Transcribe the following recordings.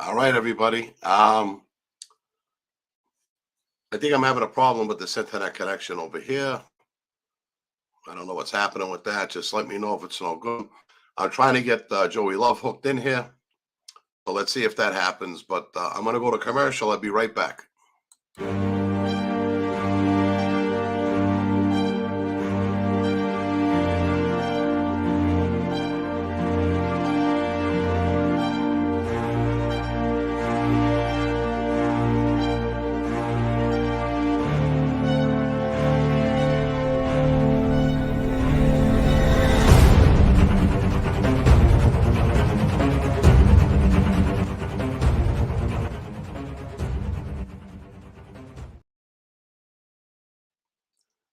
All right, everybody. I think I'm having a problem with this internet connection over here. I don't know what's happening with that. Just let me know if it's no good. I'm trying to get Joey Love hooked in here. So let's see if that happens. But I'm going to go to commercial. I'll be right back.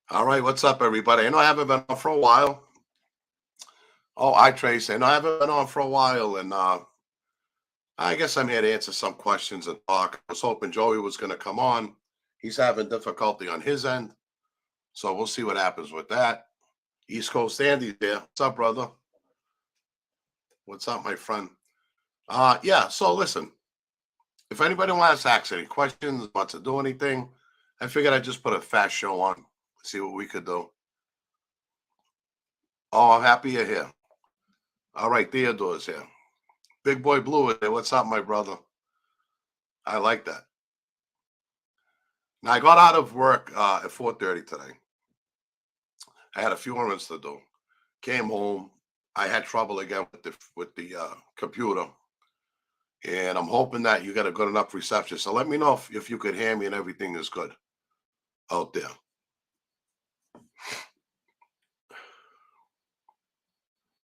All right, what's up, everybody? I know I haven't been on for a while. Oh, hi, Tracy. I know I haven't been on for a while, and I guess I'm here to answer some questions and talk. I was hoping Joey was going to come on. He's having difficulty on his end, so we'll see what happens with that. East Coast Andy's there. What's up, brother? What's up, my friend? Yeah, so listen, if anybody wants to ask any questions, wants to do anything, I figured I'd just put a fast show on, see what we could do. Oh, I'm happy you're here. All right, Theodore's here. Big Boy Blue is there. What's up, my brother? I like that. Now, I got out of work at 4:30 today. I had a few errands to do. Came home. I had trouble again with the computer, and I'm hoping that you got a good enough reception. So let me know if you could hear me and everything is good out there.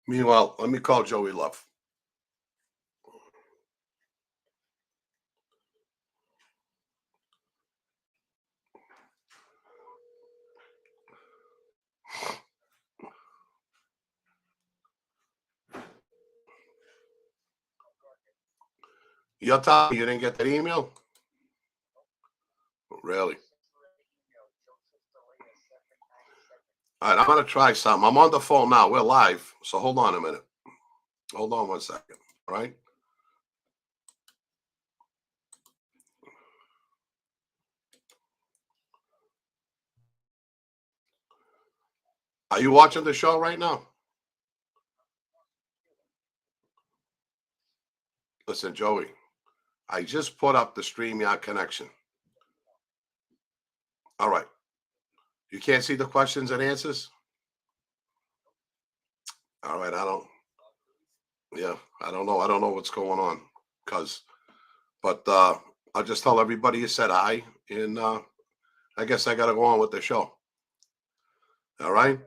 Meanwhile, let me call Joey Love. You're telling me you didn't get that email? Really? All right, I'm going to try something. I'm on the phone now. We're live. So hold on a minute. Hold on 1 second. All right. Are you watching the show right now? Listen, Joey, I just put up the StreamYard connection. All right. You can't see the questions and answers? All right. I don't know. I don't know what's going on but I'll just tell everybody you said hi. And I guess I got to go on with the show. All right.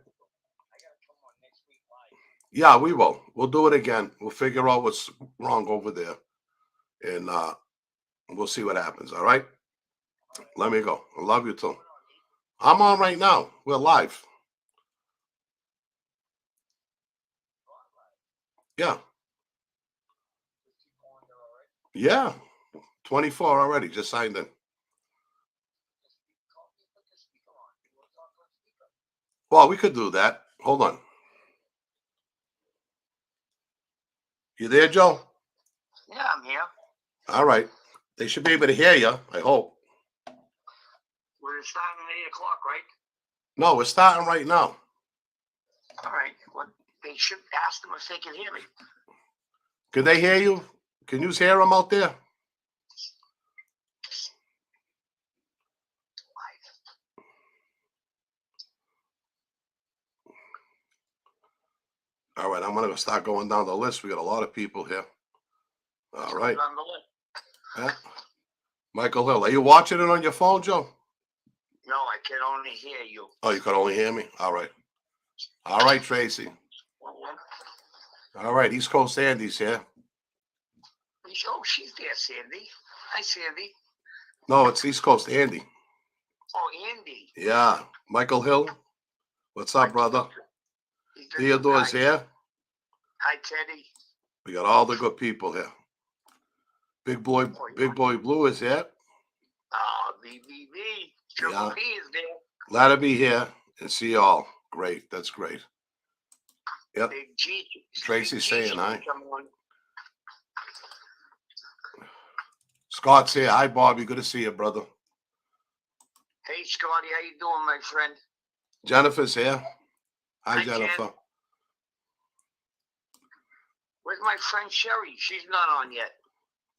Yeah, we will. We'll do it again. We'll figure out what's wrong over there. And we'll see what happens. All right. Let me go. I love you too. I'm on right now. We're live. Yeah. Yeah. 24 already. Just signed in. Well, we could do that. Hold on. You there, Joe? Yeah, I'm here. All right. They should be able to hear you, I hope. We're starting at 8 o'clock, right? No, we're starting right now. All right. Well, they should ask them if they can hear me. Can they hear you? Can you hear them out there? All right, I'm going to start going down the list. We got a lot of people here. All right. Yeah. Michael Hill, are you watching it on your phone, Joe? No, I can only hear you. Oh, you can only hear me? All right. All right, Tracy. All right, East Coast Andy's here. Oh, she's there, Sandy. Hi, Sandy. No, it's East Coast Andy. Oh, Andy. Yeah. Michael Hill. What's up, brother? Theodore's here. Hi, Teddy. We got all the good people here. Big Boy Blue is here. Oh, BBB. Triple P is there. Glad to be here and see you all. Great. That's great. Yep. Big G. Tracy's saying hi. Scott's here. Hi, Bobby. Good to see you, brother. Hey, Scotty, how you doing, my friend? Jennifer's here. Hi, Hi, Jennifer. Jen. Where's my friend Sherry? She's not on yet.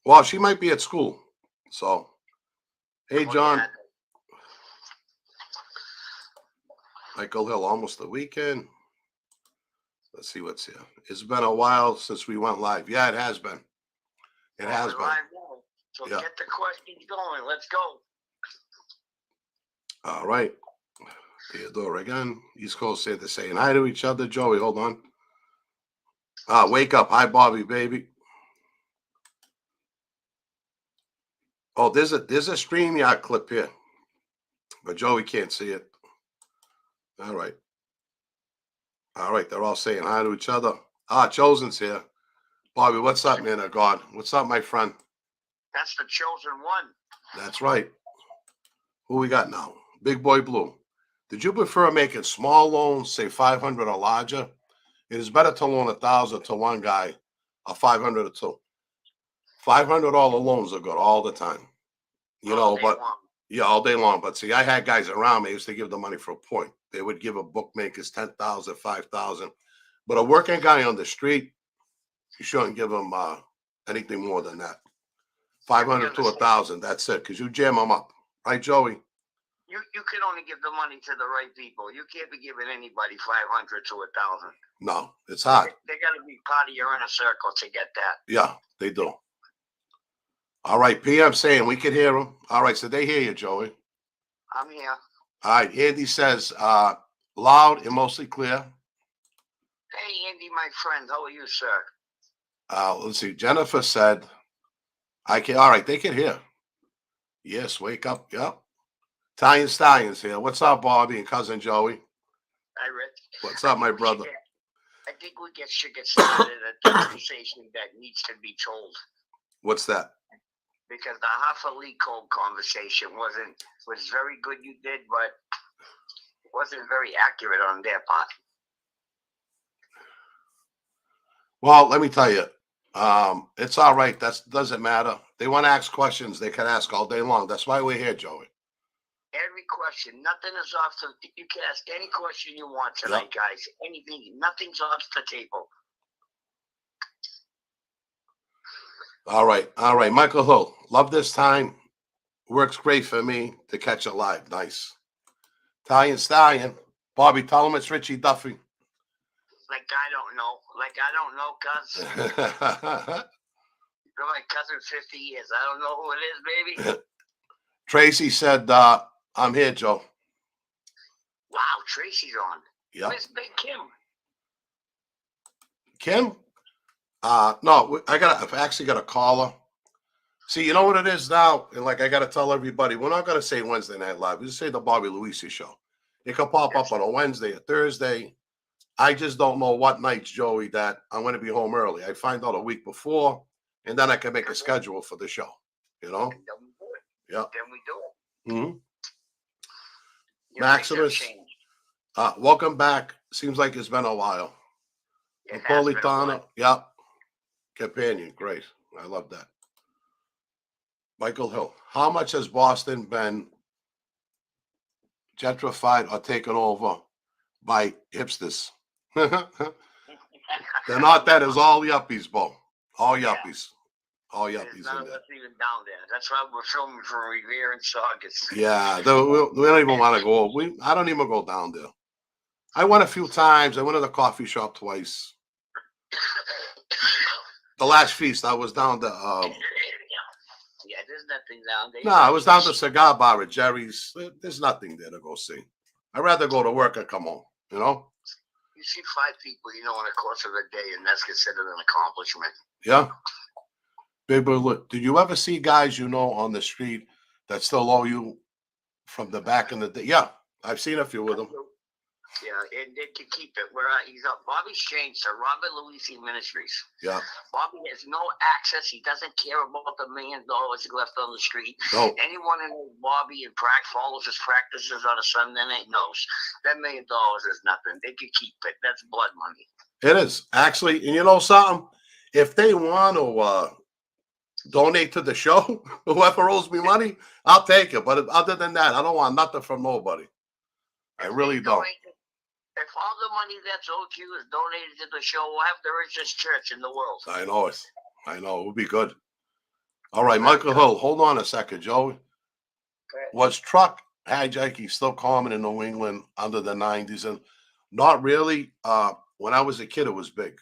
Well, she might be at school. So, hey, John. Yeah. Michael Hill, almost the weekend. Let's see what's here. It's been a while since we went live. Yeah, it has been. It has been. Live now. So Yeah. get the questions going. Let's go. All right. Theodore again. East Coast Santa saying hi to each other. Joey, hold on. Wake up. Hi, Bobby, baby. Oh, there's a StreamYard clip here. But Joey can't see it. All right. All right. They're all saying hi to each other. Chosen's here. Bobby, what's up, man of God? What's up, my friend? That's the chosen one. That's right. Who we got now? Big Boy Blue. Did you prefer making small loans, say 500 or larger? It is better to loan 1,000 to one guy or 500 or two. $500 loans are good all the time. You know, but yeah, all day long. But see, I had guys around me. I used to give the money for a point. They would give a bookmakers 10,000, 5,000. But a working guy on the street, you shouldn't give him anything more than that. 500 to 1,000. That's it. Because you jam them up, right, Joey? You can only give the money to the right people. You can't be giving anybody 500 to 1,000. No, it's hard. They got to be part of your inner circle to get that. Yeah, they do. All right, PM saying we can hear them. All right, so they hear you, Joey. I'm here. All right, Andy says loud and mostly clear. Hey, Andy, my friend. How are you, sir? Let's see. Jennifer said, I can. All right, they can hear. Yes, wake up. Yep. Italian Stallions here. What's up, Bobby and cousin Joey? Hi, Rick. What's up, my brother? I think we should get started at a conversation that needs to be told. What's that? Because the Hoffa League Code conversation was very good. You did, but wasn't very accurate on their part. Well, let me tell you, it's all right. That doesn't matter. They want to ask questions. They can ask all day long. That's why we're here, Joey. Every question, nothing is off the. You can ask any question you want tonight, guys. Anything, nothing's off the table. All right. Michael Hill, love this time. Works great for me to catch it live. Nice. Italian Stallion. Bobby, tell him it's Richie Duffy. Like I don't know, cuz. You're my cousin 50 years. I don't know who it is, baby. Tracy said, I'm here, Joe. Wow, Tracy's on. Yeah. Where's Big Kim? Kim? No, I've actually got a caller. See, you know what it is now? And like I got to tell everybody, we're not going to say Wednesday Night Live. We just say the Bobby Luisi show. It could pop up on a Wednesday, a Thursday. I just don't know what nights, Joey, that I'm going to be home early. I find out a week before, and then I can make a schedule for the show. You know? And then we do it. Yeah. Then we do it. Mm-hmm. Maximus, welcome back. Seems like it's been a while. Napolitano, yeah. Companion, great. I love that. Michael Hill, how much has Boston been gentrified or taken over by hipsters? They're not that. It's all yuppies, Bo. All yuppies. All yuppies none in of there. us even down there. That's why we're filming for Revere and Saugus. Yeah, we don't even want to go. I don't even go down there. I went a few times. I went to the coffee shop twice. The last feast, I was down to. Yeah, there's nothing down there. No, I was down to Cigar Bar at Jerry's. There's nothing there to go see. I'd rather go to work and come home, you know? You see 5 people, in the course of a day, and that's considered an accomplishment. Yeah. Big Boy, look, did you ever see guys on the street that still owe you from the back in the day? Yeah, I've seen a few of them. Yeah, and they can keep it. He's up. Bobby's changed to Robert Luisi Ministries. Yeah. Bobby has no access. He doesn't care about the $1 million he left on the street. No. Anyone who knows Bobby and follows his practices on a Sunday night knows that $1 million is nothing. They can keep it. That's blood money. It is, actually. And you know something? If they want to donate to the show. Whoever owes me money, I'll take it. But other than that, I don't want nothing from nobody. I really don't. If all the money that's owed to you is donated to the show, we'll have the richest church in the world. I know it. I know. It would be good. All right, Michael Hill, hold on a second, Joey. Was truck hijacking still common in New England under the 90s? And not really. When I was a kid, it was big.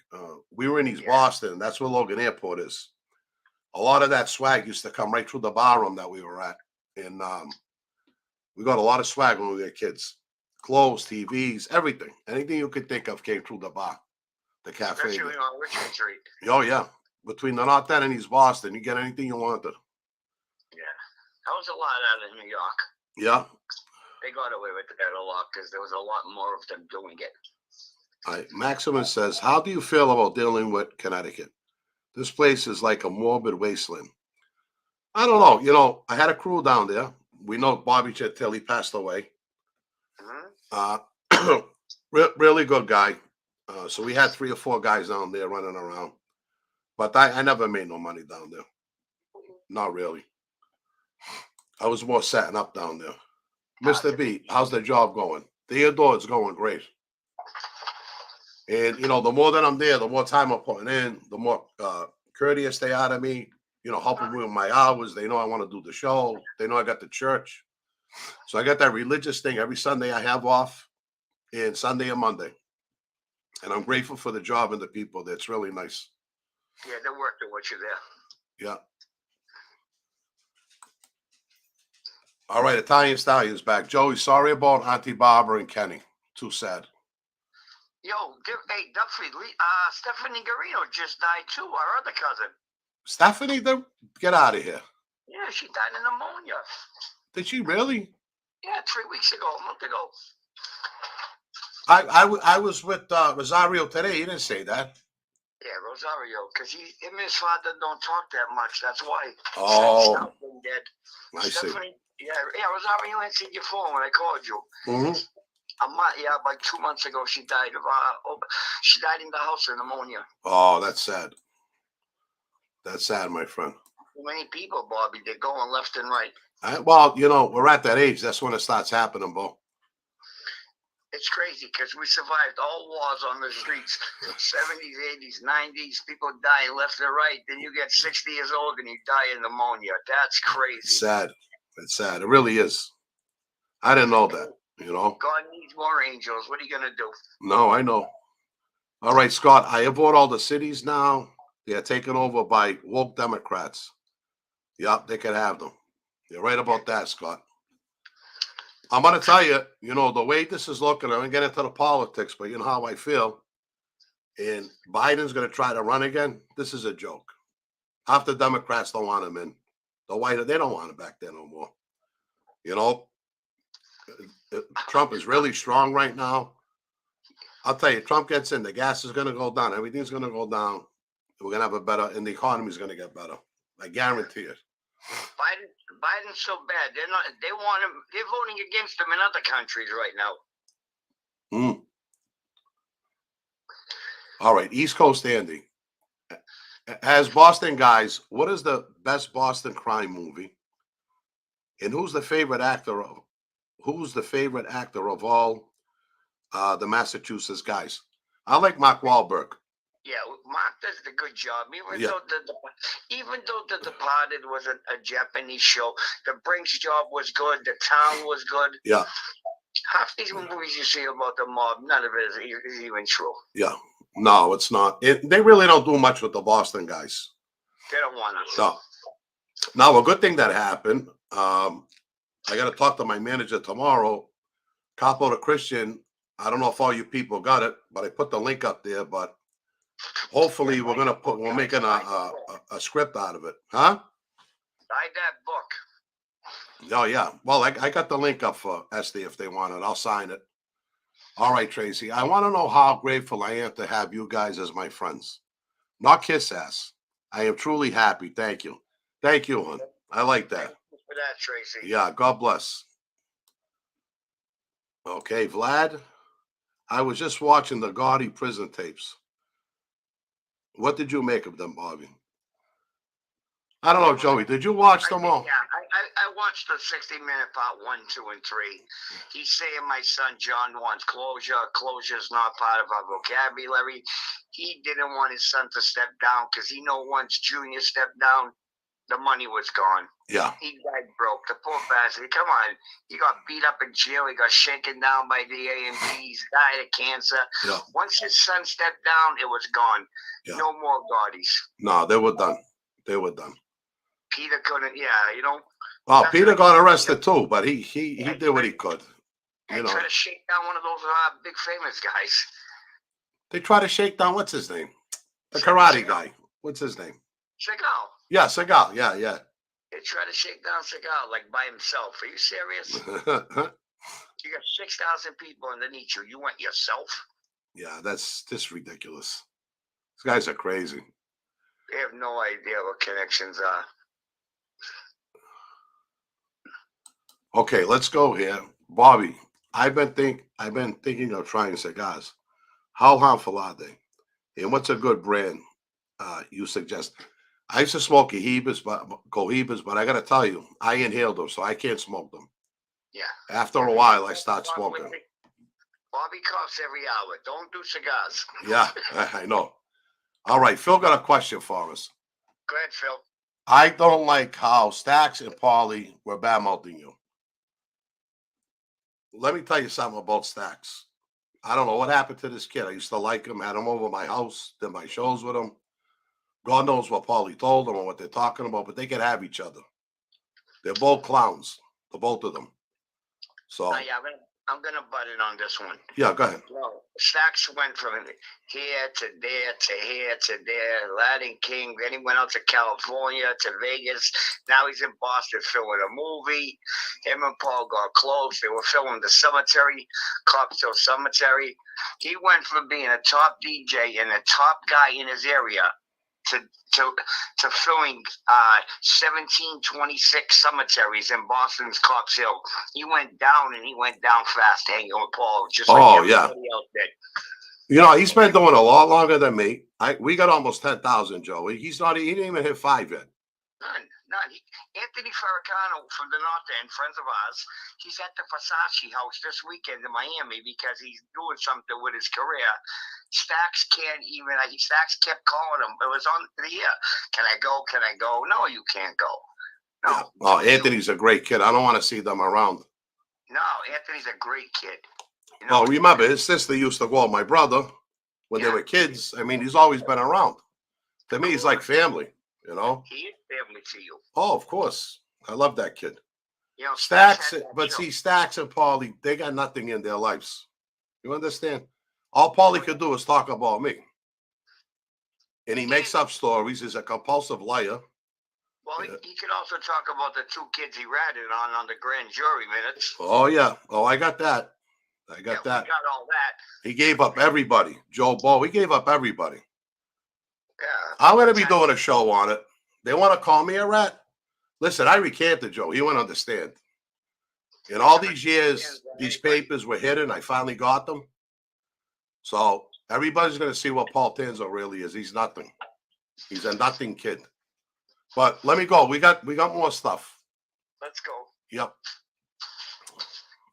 We were in East Boston, and that's where Logan Airport is. A lot of that swag used to come right through the bar room that we were at. And we got a lot of swag when we were kids. Clothes, TVs, everything. Anything you could think of came through the bar, the cafe. Especially on Richmond Street. Oh, yeah. Between the North End and East Boston, you get anything you wanted. Yeah. That was a lot out of New York. Yeah. They got away with that a lot because there was a lot more of them doing it. All right. Maximus says, how do you feel about dealing with Connecticut? This place is like a morbid wasteland. I don't know. You know, I had a crew down there. We know Bobby Chettilli passed away. Really good guy. So we had 3 or 4 guys down there running around. But I never made no money down there. Not really. I was more setting up down there. Mr. B, how's the job going? Theodore, it's going great. And, you know, the more that I'm there, the more time I'm putting in, the more courteous they are to me, you know, helping me with my hours. They know I want to do the show. They know I got the church. So I got that religious thing. Every Sunday I have off, and Sunday and Monday. And I'm grateful for the job and the people. That's really nice. Yeah, they're working with you there. Yeah. All right, Italian Stallion's back. Joey, sorry about Auntie Barbara and Kenny. Too sad. Yo, hey, Duffy, Stephanie Garino just died too, our other cousin. Stephanie, get out of here. Yeah, she died of pneumonia. Did she really? Yeah, 3 weeks ago, a month ago. I was with Rosario today. He didn't say that. Yeah, Rosario, because him and his father don't talk that much. That's why. Oh. Dead. I Stephanie, see. Yeah, Rosario answered your phone when I called you. Mm-hmm. Like 2 months ago, she died she died in the house of pneumonia. Oh, that's sad. That's sad, my friend. Too many people, Bobby. They're going left and right. Well, you know, we're at that age. That's when it starts happening, Bo. It's crazy because we survived all wars on the streets. 70s, 80s, 90s. People dying left and right. Then you get 60 years old and you die of pneumonia. That's crazy. It's sad. It's sad. It really is. I didn't know that, you know. God needs more angels. What are you going to do? No, I know. All right, Scott, I avoid all the cities now. They are taken over by woke Democrats. Yep, they can have them. You're right about that, Scott. I'm going to tell you, you know, the way this is looking, I'm going to get into the politics, but you know how I feel. And Biden's going to try to run again. This is a joke. Half the Democrats don't want him in. The white, they don't want him back there no more. You know, Trump is really strong right now. I'll tell you, Trump gets in, the gas is going to go down. Everything's going to go down. We're going to have a better, and the economy is going to get better. I guarantee it. Biden's so bad. They want him. They're voting against him in other countries right now. All right, East Coast Andy. As Boston guys, what is the best Boston crime movie? And who's the favorite actor of all the Massachusetts guys? I like Mark Wahlberg. Yeah, Mark does a good job. Even though The Departed was a Japanese show, The Brinks Job was good. The Town was good. Yeah. Half these movies you see about the mob, none of it is even true. Yeah. No, it's not. They really don't do much with the Boston guys. They don't want us. No. Now, a good thing that happened, I got to talk to my manager tomorrow. Capo to Christian, I don't know if all you people got it, but I put the link up there, but hopefully we're making a script out of it. Huh? Buy that book. Oh, yeah. Well, I got the link up for Esty if they want it. I'll sign it. All right, Tracy. I want to know how grateful I am to have you guys as my friends. Not kiss ass. I am truly happy. Thank you. Thank you, hon. I like that. Thank you for that, Tracy. Yeah, God bless. Okay, Vlad. I was just watching the Gotti prison tapes. What did you make of them, Bobby? I don't know, Joey. Did you watch them all? Yeah, I watched the 60-minute part 1, 2, and 3. He's saying my son John wants closure. Closure is not part of our vocabulary. He didn't want his son to step down because he know once Junior stepped down, the money was gone. Yeah. He died broke. The poor bastard. Come on. He got beat up in jail. He got shaken down by the AMPs, died of cancer. Yeah. Once his son stepped down, it was gone. Yeah. No more Gottis. No, they were done. They were done. Peter couldn't, Well, Peter got arrested too, but he did what he could. They try to shake down one of those big famous guys. They try to shake down, what's his name? The karate guy. What's his name? Seagal. Yeah, Seagal. Yeah. They try to shake down Seagal like by himself. Are you serious? You got 6,000 people underneath you. You want yourself? Yeah, that's just ridiculous. These guys are crazy. They have no idea what connections are. Okay, let's go here. Bobby, I've been thinking of trying cigars. How harmful are they? And what's a good brand you suggest? I used to smoke cohibas, but I got to tell you, I inhaled them, so I can't smoke them. Yeah. After a while, I start smoking. Bobby coughs every hour. Don't do cigars. Yeah, I know. All right, Phil got a question for us. Go ahead, Phil. I don't like how Staxx and Pauly were bad-mouthing you. Let me tell you something about Staxx. I don't know what happened to this kid. I used to like him, had him over my house, did my shows with him. God knows what Pauly told them or what they're talking about, but they could have each other. They're both clowns, the both of them. So yeah, I'm gonna butt in on this one. Yeah, go ahead. Well, Staxx went from here to there to here to there. Latin King. Then he went out to California to Vegas. Now he's in Boston filming a movie. Him and Paul got close. They were filming The Cemetery, Copsville Cemetery. He went from being a top DJ and a top guy in his area to filming 1726 cemeteries in Boston's Cops Hill. He went down and he went down fast hanging with Paul, just like everybody else did. You know, he's been doing a lot longer than me. We got almost 10,000, Joey. He didn't even hit 5 yet. None. Anthony Farrakano from the North End, friends of ours, he's at the Versace house this weekend in Miami because he's doing something with his career. Staxx Staxx kept calling him. It was on the air. Can I go? Can I go? No, you can't go. No. Yeah. Oh, Anthony's a great kid. I don't want to see them around. No, Anthony's a great kid. Well, remember, his sister used to go with my brother when they were kids. I mean, he's always been around. To me, he's like family, you know? He is family to you. Oh, of course. I love that kid. You know, Staxx and Pauly, they got nothing in their lives. You understand? All Pauly could do is talk about me. And he makes up stories. He's a compulsive liar. Well, he could also talk about the 2 kids he ratted on the grand jury minutes. Oh, yeah. Oh, I got that. We got all that. He gave up everybody. Joe Bo, he gave up everybody. Yeah. I'm going to be doing a show on it. They want to call me a rat? Listen, I recanted, Joe. He wouldn't understand. In all these years, these papers were hidden. I finally got them. So everybody's going to see what Paul Tanzo really is. He's nothing. He's a nothing kid. But let me go. We got more stuff. Let's go. Yep.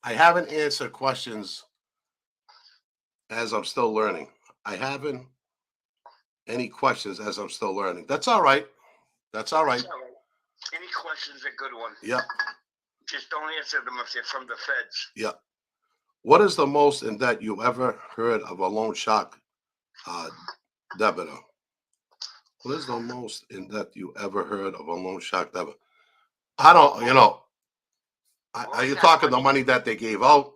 I haven't answered questions as I'm still learning. I haven't any questions as I'm still learning. That's all right. That's all right. Any questions are good ones. Yep. Just don't answer them if they're from the feds. Yep. What is the most in that you ever heard of a loan shark debitor? What is the most in that you ever heard of a loan shark debitor? I don't, are you talking the money that they gave out?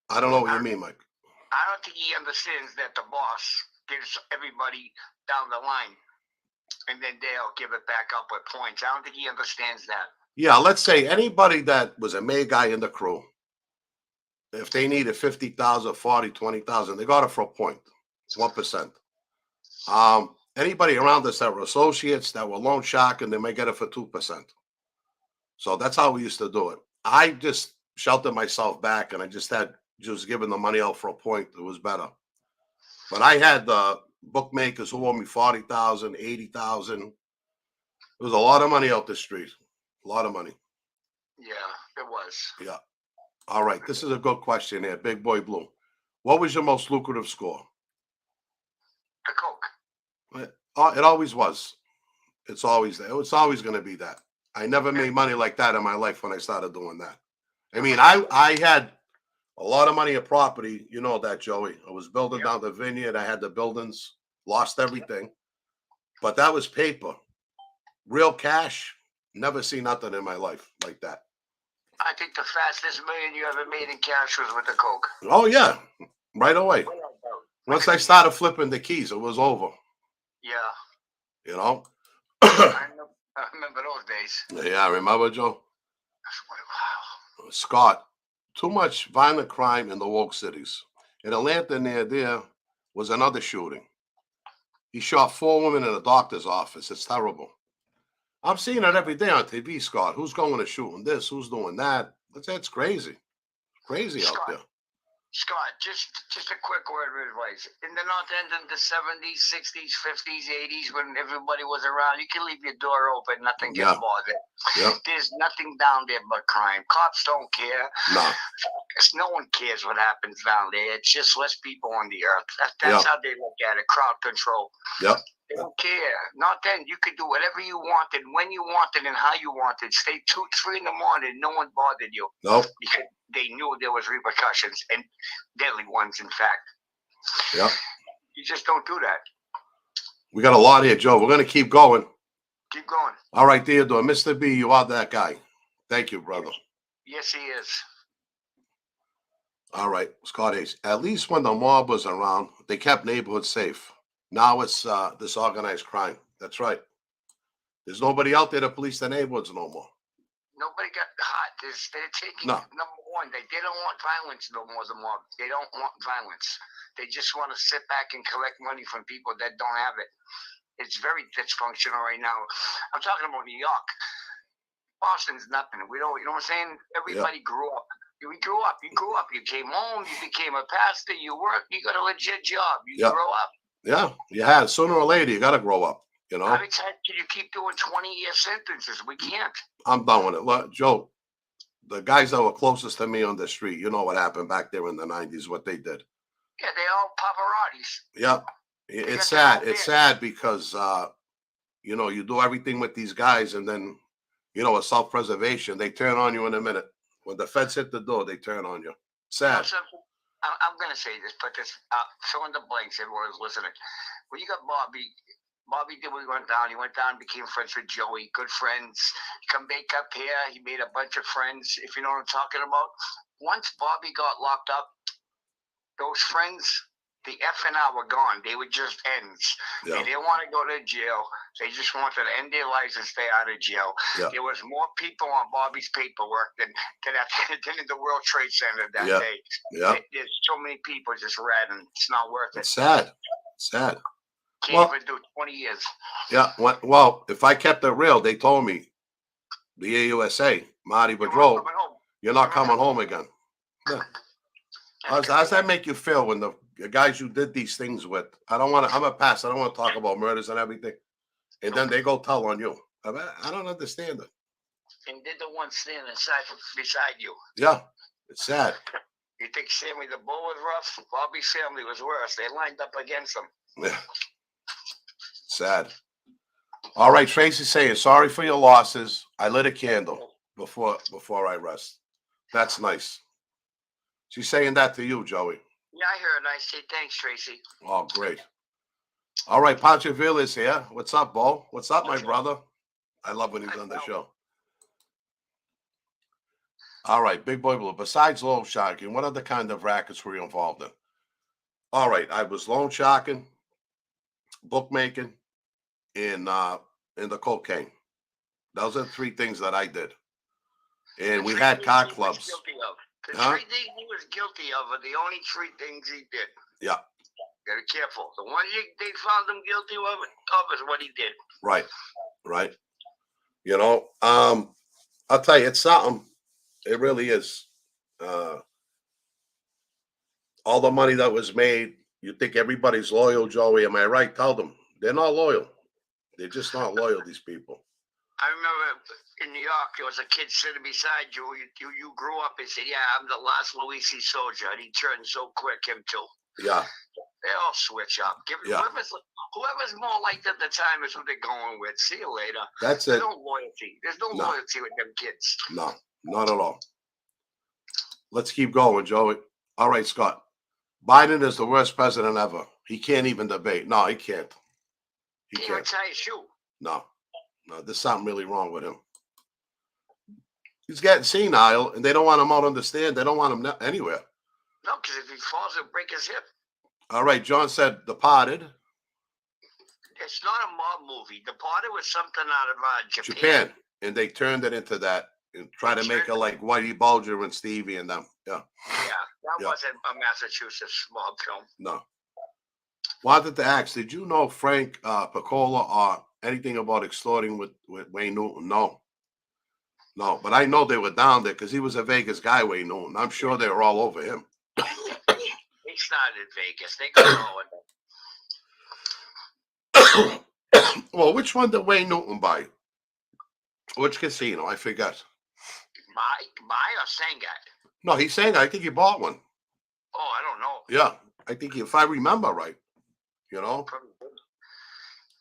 I don't know what you mean, Mike. I don't think he understands that the boss gives everybody down the line, and then they'll give it back up with points. I don't think he understands that. Yeah, let's say anybody that was a main guy in the crew, if they needed 50,000, 40, 20,000, they got it for a point, 1%. Anybody around us that were associates that were loan shark, and they may get it for 2%. So that's how we used to do it. I just sheltered myself back, and I just giving the money out for a point. It was better. But I had the bookmakers who owed me 40,000, 80,000. There was a lot of money out the street. A lot of money. Yeah, it was. Yeah. All right. This is a good question here. Big Boy Blue. What was your most lucrative score? The coke. It always was. It's always there. It's always going to be that. I never made money like that in my life when I started doing that. I mean, I had a lot of money of property. You know that, Joey. I was building down the vineyard. I had the buildings, lost everything. But that was paper. Real cash, never seen nothing in my life like that. I think the fastest million you ever made in cash was with the coke. Oh, yeah. Right away. Once I started flipping the keys, it was over. Yeah. You know? I remember those days. Yeah, remember, Joe? Wow. Scott, too much violent crime in the woke cities. In Atlanta, near there was another shooting. He shot 4 women in a doctor's office. It's terrible. I'm seeing it every day on TV, Scott. Who's going to shooting this? Who's doing that? It's crazy. Crazy out there. Scott, just a quick word of advice. In the North End in the 70s, 60s, 50s, 80s, when everybody was around, you can leave your door open, nothing gets bothered. Yeah. There's nothing down there but crime. Cops don't care. No. No one cares what happens down there. It's just less people on the earth. That's how they look at it. Crowd control. Yep. They don't care. Not then. You could do whatever you wanted, when you wanted, and how you wanted. Stay 2, 3 in the morning. No one bothered you. Nope. Because they knew there was repercussions, and deadly ones, in fact. Yep. You just don't do that. We got a lot here, Joe. We're going to keep going. Keep going. All right, Theodore. Mr. B, you are that guy. Thank you, brother. Yes, he is. All right, Scott Hayes. At least when the mob was around, they kept neighborhoods safe. Now it's this organized crime. That's right. There's nobody out there to police the neighborhoods no more. Nobody got hot. They're taking number one. They don't want violence no more. The mob. They don't want violence. They just want to sit back and collect money from people that don't have it. It's very dysfunctional right now. I'm talking about New York. Boston's nothing. We don't. You know what I'm saying? Everybody grew up. We grew up. You grew up. You came home. You became a pastor. You worked. You got a legit job. You grow up. Yeah, you had. Sooner or later, you got to grow up. You know. How many times can you keep doing 20-year sentences? We can't. I'm done with it. Look, Joe, the guys that were closest to me on the street, you know what happened back there in the 90s, what they did. Yeah, they all Pavarottis. Yeah. It's sad. It's sad because, you know, you do everything with these guys and then, you know, a self-preservation, they turn on you in a minute. When the feds hit the door, they turn on you. Sad. I'm going to say this, but this, fill in the blanks, everyone's listening. When you got Bobby did what he went down. He went down, became friends with Joey, good friends. He come back up here. He made a bunch of friends, if you know what I'm talking about. Once Bobby got locked up, those friends, the F and R were gone. They were just ends. Yeah. They didn't want to go to jail. They just wanted to end their lives and stay out of jail. Yeah. There was more people on Bobby's paperwork than in the World Trade Center that day. Yeah. There's so many people just ratting. It's not worth it. It's sad. Sad. Can't even do 20 years. Yeah. Well, if I kept it real, they told me, the AUSA, Marty Boudreau, you're not coming home again. Yeah. How does that make you feel when the guys you did these things with? I'm a pass. I don't want to talk about murders and everything. And then they go tell on you. I don't understand it. And they're the ones standing beside you. Yeah. It's sad. You think Sammy the Bull was rough? Bobby's family was worse. They lined up against him. Yeah. Sad. All right, Tracy saying, sorry for your losses. I lit a candle before I rest. That's nice. She's saying that to you, Joey. Yeah, I heard. I say thanks, Tracy. Oh, great. All right, Pancho Villa is here. What's up, Bo? What's up, my brother? I love when he's on the show. All right, Big Boy Blue. Besides Loansharking, what other kind of rackets were you involved in? All right, I was Loansharking, bookmaking, in the cocaine. Those are 3 things that I did. And we had car clubs. The 3 things he was guilty of are the only 3 things he did. Yeah. Gotta be careful. The one they found him guilty of is what he did. Right. Right. You know, I'll tell you, it's something. It really is. All the money that was made, you think everybody's loyal, Joey. Am I right? Tell them. They're not loyal. They're just not loyal, these people. I remember in New York, there was a kid sitting beside you. You grew up and said, "Yeah, I'm the last Luisi soldier," and he turned so quick, him too. Yeah. They all switch up. Yeah. Whoever's more liked at the time is who they're going with. See you later. That's There's it. no loyalty. There's no loyalty with them kids. No, not at all. Let's keep going, Joey. All right, Scott. Biden is the worst president ever. He can't even debate. No, he can't. He Can't even can't. tie his shoe. No, there's something really wrong with him. He's getting senile, and they don't want him out on the stand. They don't want him anywhere. No, because if he falls, he'll break his hip. All right, John said Departed. It's not a mob movie. Departed was something out of Japan, and they turned it into that and try to make it like Whitey Bulger and Stevie and them. Yeah. Yeah, that wasn't a Massachusetts mob film. No. Wanted to ask, did you know Frank Piccola or anything about extorting with Wayne Newton? No. No, but I know they were down there because he was a Vegas guy, Wayne Newton. I'm sure they were all over him. He started in Vegas. They got all in Well, which one did Wayne Newton buy? Which casino? I forgot. Buy or Sangat? No, he's saying I think he bought one. Oh, I don't know. Yeah, I think if I remember right, you know.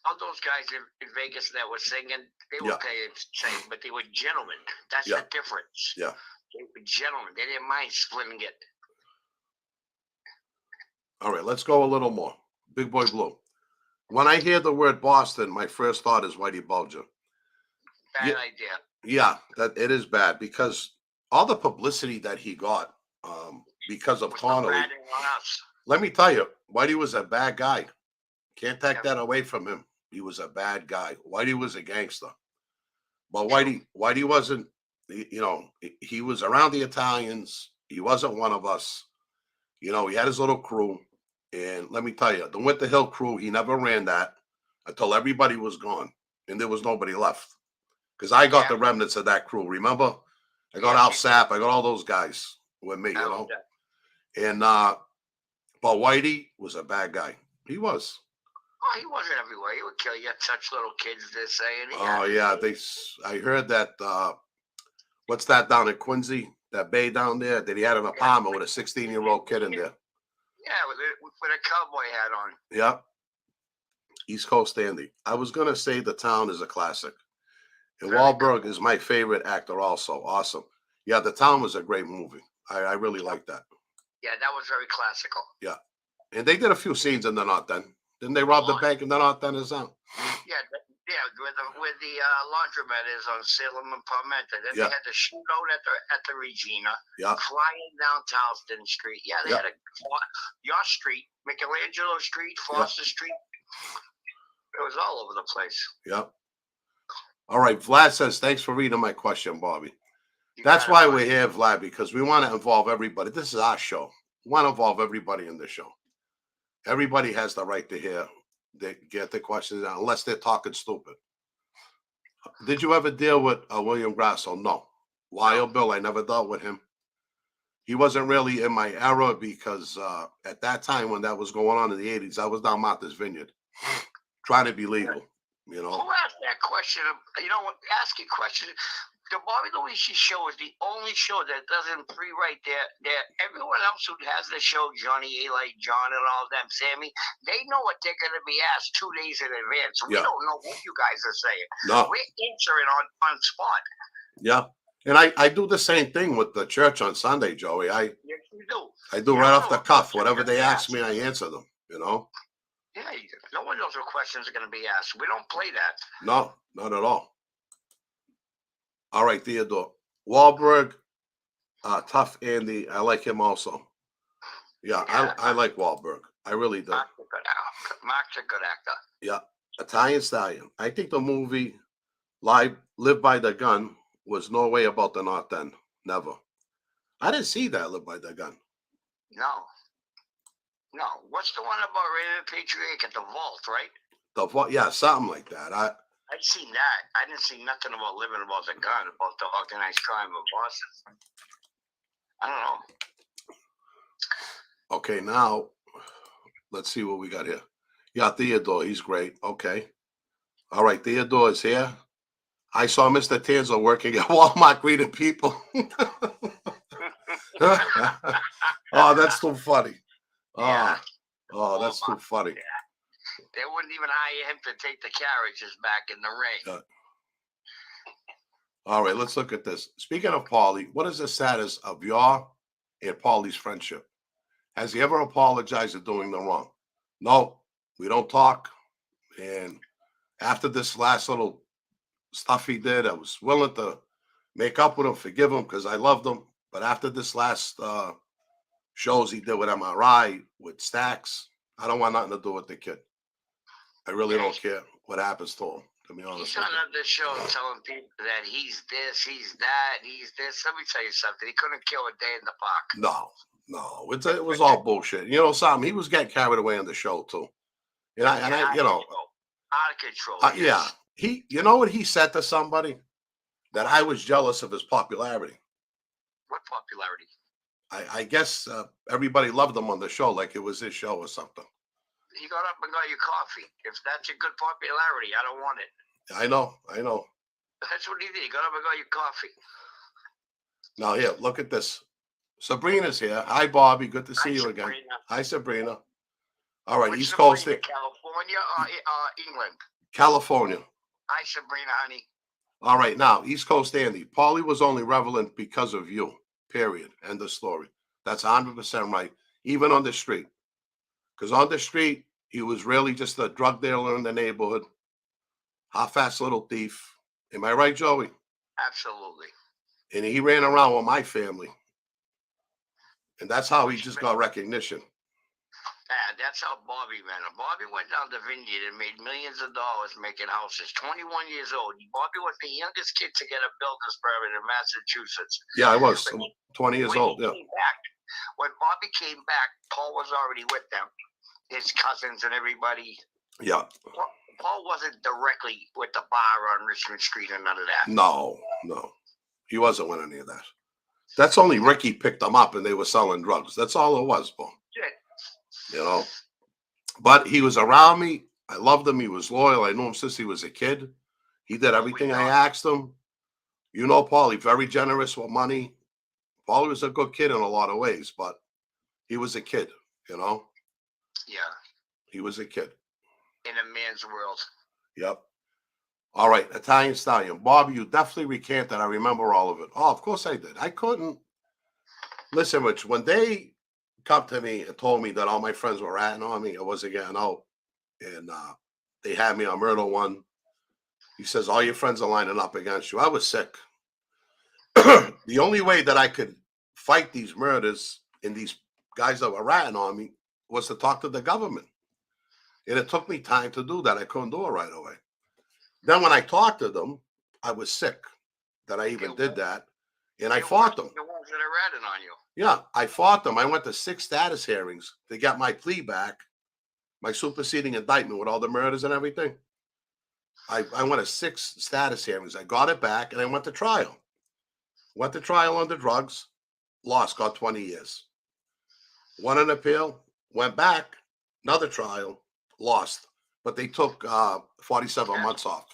All those guys in Vegas that were singing, they were paying same, but they were gentlemen. That's the difference. Yeah. They were gentlemen. They didn't mind splitting it. All right, let's go a little more. Big Boy Blue. When I hear the word Boston, my first thought is Whitey Bulger. Bad idea. Yeah, that it is bad because all the publicity that he got because of Connolly. Let me tell you, Whitey was a bad guy. Can't take that away from him. He was a bad guy. Whitey was a gangster. But Whitey wasn't, he was around the Italians. He wasn't one of us. You know, he had his little crew. And let me tell you, the Winter Hill crew, he never ran that until everybody was gone. And there was nobody left. Because I got the remnants of that crew, remember? I got Al Sapp. I got all those guys with me, you know? And, but Whitey was a bad guy. He was. Oh, he wasn't everywhere. He would kill you. Such little kids, they're saying. Oh, yeah. I heard that, what's that down in Quincy? That bay down there? That he had an apartment with a 16-year-old kid in there. Yeah, with a cowboy hat on. Yeah. East Coast Andy. I was going to say The Town is a classic. And Wahlberg is my favorite actor also. Awesome. Yeah, The Town was a great movie. I really like that. Yeah, that was very classical. Yeah. And they did a few scenes in the North End. Didn't they rob the bank in the North End as well? Yeah, where the laundromat is on Salem and Palmetto. Then they had the shootout at the Regina. Yeah. Flying down Townsend Street. Yeah, they had your street, Michelangelo Street, Foster Street. It was all over the place. Yeah. All right. Vlad says, thanks for reading my question, Bobby. That's why we're here, Vlad, because we want to involve everybody. This is our show. We want to involve everybody in the show. Everybody has the right to hear, get the questions out, unless they're talking stupid. Did you ever deal with William Grasso? No. Wild Bill, I never dealt with him. He wasn't really in my era because at that time when that was going on in the 80s, I was down Martha's Vineyard trying to be legal, you know. Who asked that question? You know, ask a question. The Bobby Luisi show is the only show that doesn't pre-write their everyone else who has the show, Johnny, Eli, John, and all them, Sammy, they know what they're going to be asked 2 days in advance. We don't know what you guys are saying. No. We're answering on spot. Yeah. And I do the same thing with the church on Sunday, Joey. Yes, you do. I do right off the cuff. Whatever they ask me, I answer them, you know? Yeah, no one knows what questions are going to be asked. We don't play that. No, not at all. All right, Theodore. Wahlberg, tough Andy. I like him also. Yeah, I like Wahlberg. I really do. Mark's a good actor. Yeah. Italian Stallion. I think the movie Live by the Gun was no way about the North End. Never. I didn't see that Live by the Gun. No. What's the one about Rated Patriot at the Vault, right? The Vault, yeah, something like that. I'd seen that. I didn't see nothing about Living About the Gun, about the organized crime of Boston. I don't know. Okay, now let's see what we got here. Yeah, Theodore, he's great. Okay. All right, Theodore is here. I saw Mr. Tanzo working at Walmart greeting people. Oh, that's too funny. Yeah. Oh, that's too funny. Yeah. They wouldn't even hire him to take the carriages back in the ring. All right, let's look at this. Speaking of Pauly, what is the status of your and Pauly's friendship? Has he ever apologized for doing the wrong? No, we don't talk. And after this last little stuff he did, I was willing to make up with him, forgive him because I loved him. But after this last shows he did with MRI, with Staxx, I don't want nothing to do with the kid. I really don't care what happens to him, to be honest. He's on the show telling people that he's this, he's that, he's this. Let me tell you something. He couldn't kill a day in the park. No, it was all bullshit. You know, something. He was getting carried away on the show too. And I you know, out of control. Yeah, you know what he said to somebody? That I was jealous of his popularity. What popularity? I guess everybody loved him on the show like it was his show or something. He got up and got you coffee. If that's a good popularity, I don't want it. I know. That's what he did. He got up and got you coffee. Now here, look at this. Sabrina's here. Hi, Bobby. Good to see you Sabrina. again. Hi, Sabrina. All right, Which East Coast. California or England? California. Hi, Sabrina, honey. All right, now, East Coast Andy. Pauly was only relevant because of you, period. End of story. That's 100% right, even on the street. Because on the street, he was really just a drug dealer in the neighborhood, half-assed little thief. Am I right, Joey? Absolutely. And he ran around with my family. And that's how he just got recognition. Yeah, that's how Bobby ran. Bobby went down to Vineyard and made millions of dollars making houses. 21 years old. Bobby was the youngest kid to get a builder's permit in Massachusetts. Yeah, I was 20 years old. Yeah. When Bobby came back, Paul was already with them. His cousins and everybody. Yeah. Paul wasn't directly with the bar on Richmond Street or none of that. No. He wasn't with any of that. That's only Ricky picked them up and they were selling drugs. That's all it was, Bo. You know. But he was around me. I loved him. He was loyal. I knew him since he was a kid. He did everything I asked him. You know, Paulie, very generous with money. Paulie was a good kid in a lot of ways, but he was a kid, you know? Yeah. He was a kid. In a man's world. Yep. All right, Italian Stallion. Bobby, you definitely recanted. I remember all of it. Oh, of course I did. I couldn't. Listen, Rich, when they come to me and told me that all my friends were ratting on me, I wasn't getting out. And they had me on Murder One. He says, all your friends are lining up against you. I was sick. The only way that I could fight these murders and these guys that were ratting on me was to talk to the government. And it took me time to do that. I couldn't do it right away. Then when I talked to them, I was sick that I even did that. And I fought them. The ones that are ratting on you. Yeah, I fought them. I went to 6 status hearings to get my plea back, my superseding indictment with all the murders and everything. I went to 6 status hearings. I got it back, and I went to trial. Went to trial on the drugs, lost, got 20 years. Won an appeal, went back, another trial, lost. But they took 47 months off.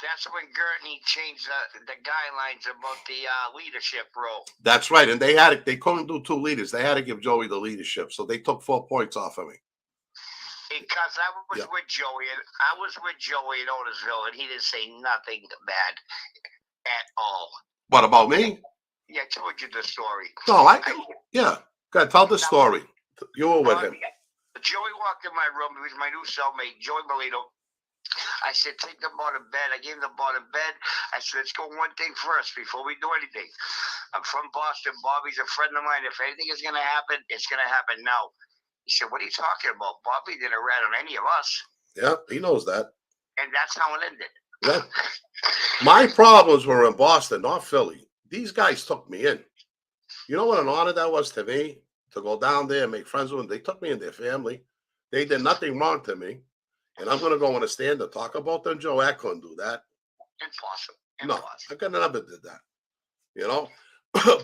That's when Gertney changed the guidelines about the leadership role. That's right, and they couldn't do 2 leaders. They had to give Joey the leadership, so they took 4 points off of me. Because I was with Joey, and I was with Joey in Otisville, and he didn't say nothing bad at all. What about me? Yeah, I told you the story. No, yeah. Go ahead, tell the story. You were with him. Joey walked in my room. He was my new cellmate, Joey Melito. I said, take the bottom bed. I gave him the bottom bed. I said, let's go one thing first before we do anything. I'm from Boston. Bobby's a friend of mine. If anything is going to happen, it's going to happen now. He said, what are you talking about? Bobby didn't rat on any of us. Yeah, he knows that. And that's how it ended. Yeah. My problems were in Boston, not Philly. These guys took me in. You know what an honor that was to me? To go down there and make friends with them. They took me in their family. They did nothing wrong to me. And I'm going to go on a stand to talk about them, Joe. I couldn't do that. Impossible. No, I could never did that. You know?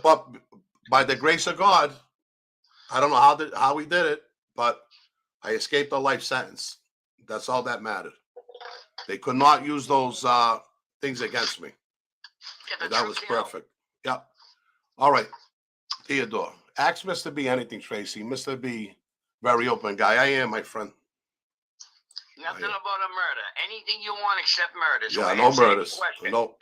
But by the grace of God, I don't know how we did it, but I escaped a life sentence. That's all that mattered. They could not use those things against me. Yeah, And that was perfect. Yep. All right, Theodore. Ask Mr. B anything, Tracy. Mr. B, very open guy. I am, my friend. Nothing about a murder. Anything you want except murders. Yeah, no murders. No.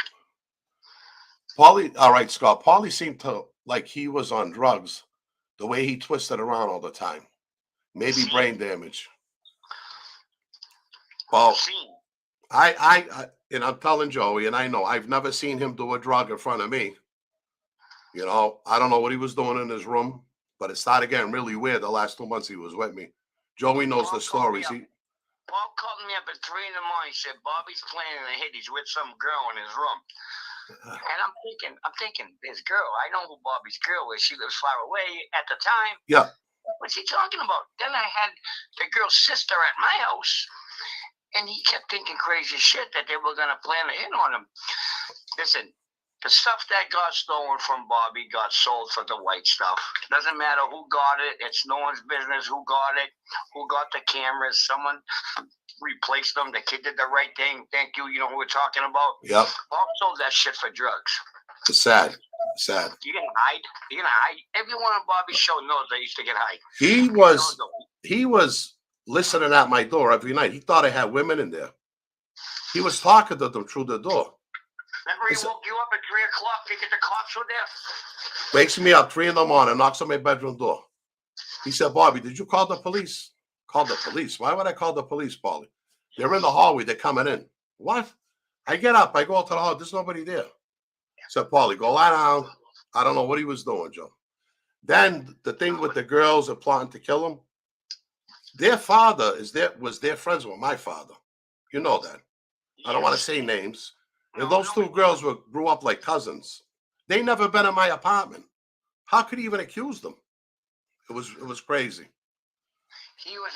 Pauly, all right, Scott. Pauly seemed to like he was on drugs. The way he twisted around all the time. Maybe brain damage. Well, and I'm telling Joey, and I know I've never seen him do a drug in front of me. You know, I don't know what he was doing in his room, but it started getting really weird the last 2 months he was with me. Joey knows the stories. Paul called me up at 3 in the morning. He said, Bobby's planning a hit. He's with some girl in his room. And I'm thinking, this girl, I know who Bobby's girl is. She lives far away at the time. Yeah. What's he talking about? Then I had the girl's sister at my house, and he kept thinking crazy shit that they were going to plan a hit on him. Listen, the stuff that got stolen from Bobby got sold for the white stuff. Doesn't matter who got it. It's no one's business who got it, who got the cameras. Someone replaced them. The kid did the right thing. Thank you. You know who we're talking about? Yep. Bob sold that shit for drugs. It's sad. Sad. You're gonna hide. You're gonna hide. Everyone on Bobby's show knows I used to get high. He was listening at my door every night. He thought I had women in there. He was talking to them through the door. Remember he woke you up at 3 o'clock thinking the cops were there? Wakes me up 3 in the morning, knocks on my bedroom door. He said, Bobby, did you call the police? Call the police? Why would I call the police, Pauly? They're in the hallway. They're coming in. What? I get up. I go out to the hall. There's nobody there. I said, Pauly, go lie down. I don't know what he was doing, Joe. Then the thing with the girls are plotting to kill him. Their father was their friends with my father. You know that. I don't want to say names. And those two girls grew up like cousins. They never been in my apartment. How could he even accuse them? It was crazy. He was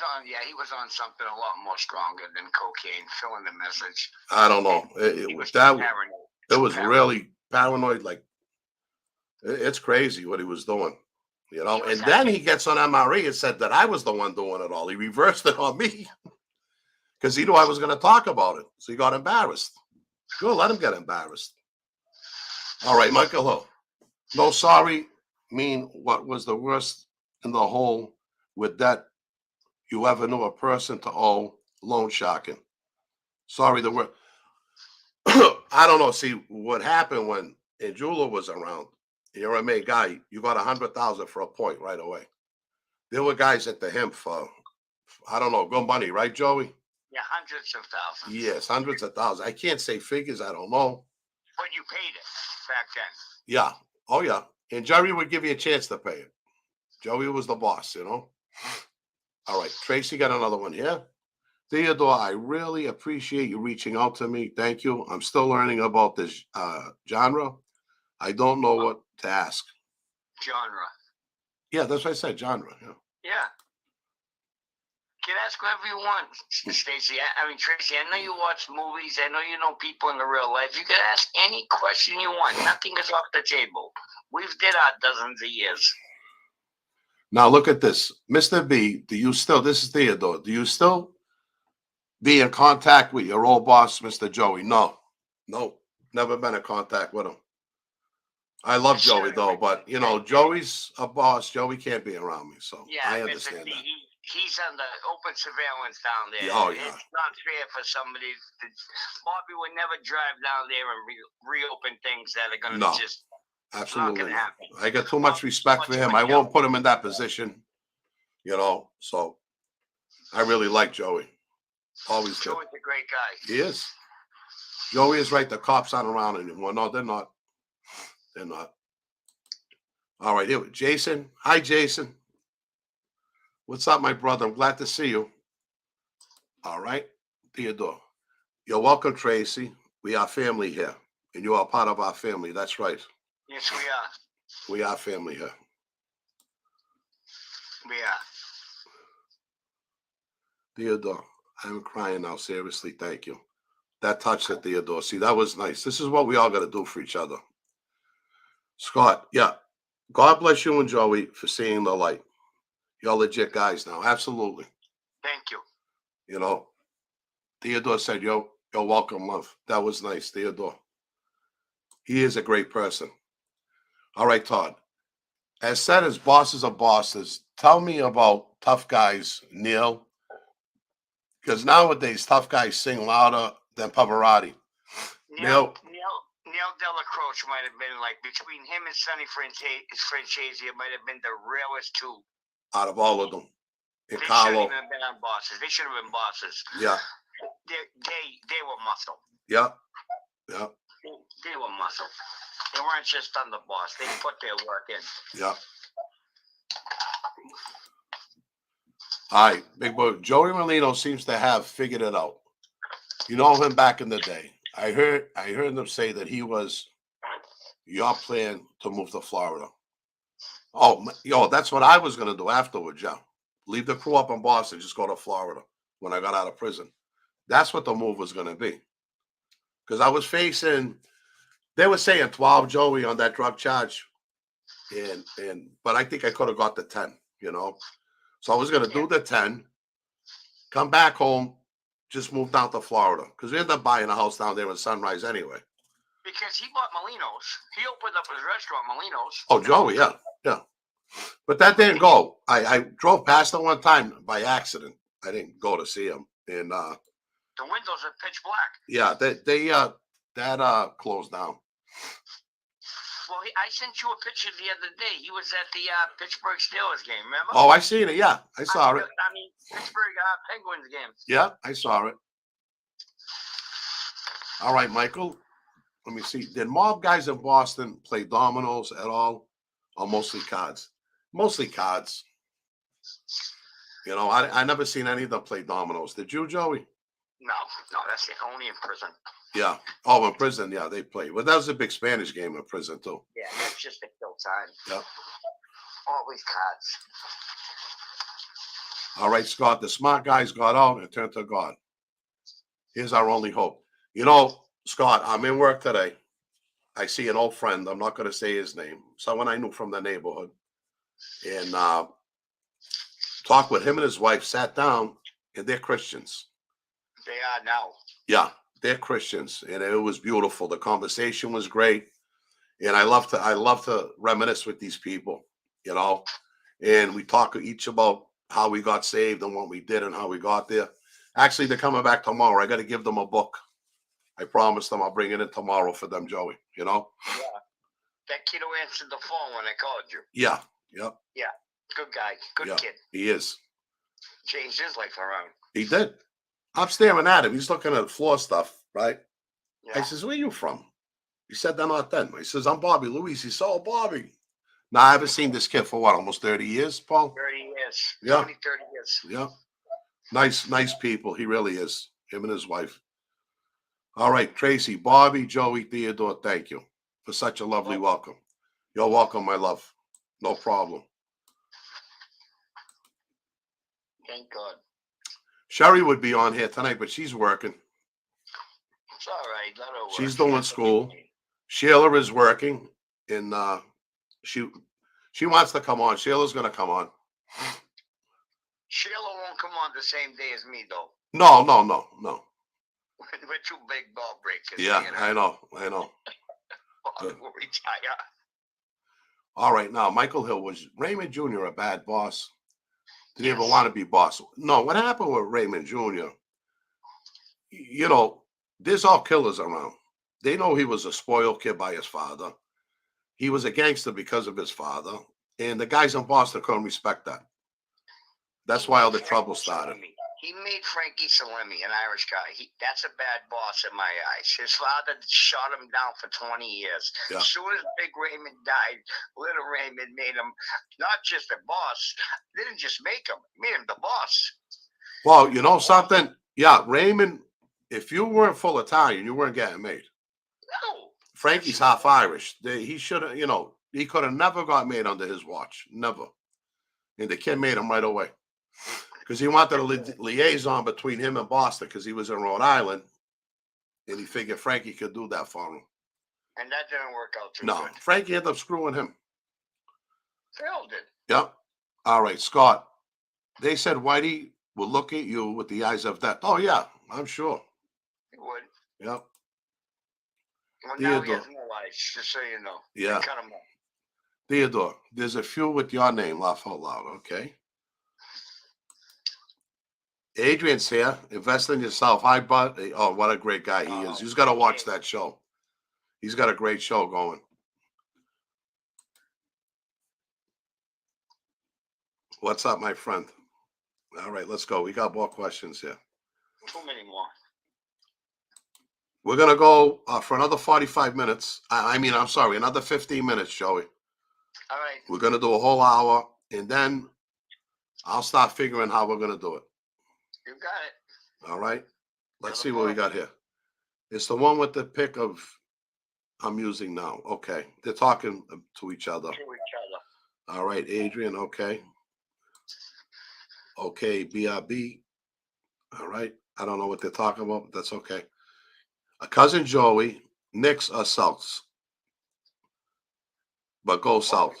on something a lot more stronger than cocaine, filling the message. I don't know. It was really paranoid. Like, it's crazy what he was doing. You know, and then he gets on MRE and said that I was the one doing it all. He reversed it on me because he knew I was going to talk about it. So he got embarrassed. Good, let him get embarrassed. All right, Michael Hill. No, sorry. Mean what was the worst in the whole with that you ever knew a person to owe Loansharking? Sorry, the word. I don't know. See, what happened when Jula was around, you're a main guy, you got 100,000 for a point right away. There were guys at the him for, I don't know, good money, right, Joey? Yeah, hundreds of thousands. Yes, hundreds of thousands. I can't say figures. I don't know. But you paid it back then. Yeah. Oh, yeah. And Jerry would give you a chance to pay it. Joey was the boss, you know. All right. Tracy got another one here. Theodore, I really appreciate you reaching out to me. Thank you. I'm still learning about this genre. I don't know what to ask. Genre. Yeah, that's what I said, genre. Yeah. Yeah. You can ask whatever you want, Stacy. Tracy, I know you watch movies. I know you know people in the real life. You can ask any question you want. Nothing is off the table. We've did our dozens of years. Now look at this. Mr. B, this is Theodore, do you still be in contact with your old boss, Mr. Joey? No, never been in contact with him. I love Joey though, but you know, Joey's a boss. Joey can't be around me, so yeah, I understand that. He's under open surveillance down there. Oh, yeah. It's not fair for somebody. Bobby would never drive down there and reopen things that are going to just absolutely not happen. I got too much respect for him. I won't put him in that position, you know. So I really like Joey. Always good. Joey's a great guy. He is. Joey is right. The cops aren't around anymore. No, they're not. They're not. All right, here, Jason. Hi, Jason. What's up, my brother? I'm glad to see you. All right, Theodore. You're welcome, Tracy. We are family here, and you are part of our family. That's right. Yes, we are. We are family here. We are. Theodore, I'm crying now. Seriously, thank you. That touched it, Theodore. See, that was nice. This is what we all got to do for each other. Scott, yeah. God bless you and Joey for seeing the light. You're legit guys now. Absolutely. Thank you. You know, Theodore said, You're welcome, love. That was nice, Theodore. He is a great person. All right, Todd. As said as bosses are bosses, tell me about tough guys, Neil. Because nowadays, tough guys sing louder than Pavarotti. Neil Neil, Neil Delacroce might have been like between him and Sonny Francesi, it might have been the realest two. out of all of them. And They shouldn't Carlo. even have been on bosses. They should have been bosses. Yeah, They were muscle. yeah, yeah, They were muscle. They weren't just on the boss. They put their work in. yeah. All right, big boy. Joey Molino seems to have figured it out. You know him back in the day. I heard him say that he was your plan to move to Florida. Oh, that's what I was gonna do afterwards. Yeah, leave the crew up in Boston, just go to Florida when I got out of prison. That's what the move was gonna be. Because I was facing, they were saying 12 Joey on that drug charge, but I think I could have got the 10. So I was gonna do the 10, come back home, just move down to Florida because we ended up buying a house down there in Sunrise anyway. Because he bought Molino's. He opened up his restaurant, Molino's. Oh, Joey, yeah. But that didn't go. I drove past it one time by accident. I didn't go to see him, and the windows are pitch black. yeah, that closed down. Well, I sent you a picture the other day. He was at the Pittsburgh Steelers game, remember? Oh, I seen it. Yeah, I saw it. I mean, Pittsburgh Penguins game. Yeah, I saw it. All right, Michael. Let me see. Did mob guys in Boston play dominoes at all, or mostly cards? Mostly cards. I never seen any of them play dominoes. Did you, Joey? No, that's only in prison. Yeah. Oh, in prison, yeah, they play. Well, that was a big Spanish game in prison too. Yeah, that's just to kill time. Yep. Always cards. All right, Scott. The smart guys got out and turned to God. Here's our only hope. Scott, I'm in work today. I see an old friend. I'm not going to say his name. Someone I knew from the neighborhood. And talked with him and his wife, sat down, and they're Christians. They are now. Yeah, they're Christians, and it was beautiful. The conversation was great, and I love to reminisce with these people, and we talk each about how we got saved and what we did and how we got there. Actually, they're coming back tomorrow. I got to give them a book. I promised them I'll bring it in tomorrow for them, Joey. Yeah. That kid who answered the phone when I called you. Yeah. Yep. Yeah. Good guy. Good kid. He is. Changed his life around. He did. I'm staring at him. He's looking at floor stuff, right? Yeah. I says, "Where you from?" He said, "They're not then." He says, "I'm Bobby Luisi." He said, "Oh, Bobby." Now, I haven't seen this kid for what, almost 30 years, Paul? 30 years. Yeah. 30 years. Yeah. Nice people. He really is. Him and his wife. All right, Tracy, Bobby, Joey, Theodore, thank you for such a lovely welcome. You're welcome, my love. No problem. Thank God. Sherry would be on here tonight, but she's working. It's all right. Let her work. She's doing school. Sheila is working, and she wants to come on. Sheila's going to come on. Sheila won't come on the same day as me, though. No. We're two big ball breakers. Yeah, I know. We'll retire. All right, now, Michael Hill, was Raymond Jr. a bad boss? Did he ever want to be boss? No, what happened with Raymond Jr., there's all killers around. They know he was a spoiled kid by his father. He was a gangster because of his father. And the guys in Boston couldn't respect that. That's why all the trouble started. He made Frankie Salemi, an Irish guy. That's a bad boss in my eyes. His father shot him down for 20 years. Yeah. As soon as Big Raymond died, Little Raymond made him not just a boss. They didn't just make him. Made him the boss. Well, you know something? Yeah, Raymond, if you weren't full Italian, you weren't getting made. No. Frankie's half Irish. He should have, he could have never got made under his watch. Never. And the kid made him right away. Because he wanted a liaison between him and Boston because he was in Rhode Island. And he figured Frankie could do that for him. And that didn't work out too No, good. Frankie ended up screwing him. They all did. Yep. All right, Scott. They said Whitey will look at you with the eyes of death. Oh, yeah, I'm sure. He would. Yep. Well, now he Theodore. has no eyes, just so you know. Yeah. They cut him off. Theodore, there's a few with your name, laugh out loud, okay? Adrian's here. Invest in yourself. Hi, bud. Oh, what a great guy he is. You've got to watch that show. He's got a great show going. What's up, my friend? All right, let's go. We got more questions here. Too many more. We're going to go for another 45 minutes. I'm sorry, another 15 minutes, Joey. All right. We're going to do a whole hour, and then I'll start figuring how we're going to do it. You got it. All right? Let's see what we got here. It's the one with the pic of I'm using now. Okay. They're talking to each other. All right, Adrian. Okay. Okay, BRB. All right. I don't know what they're talking about, but that's okay. A cousin Joey, Knicks or Celtics? But go South.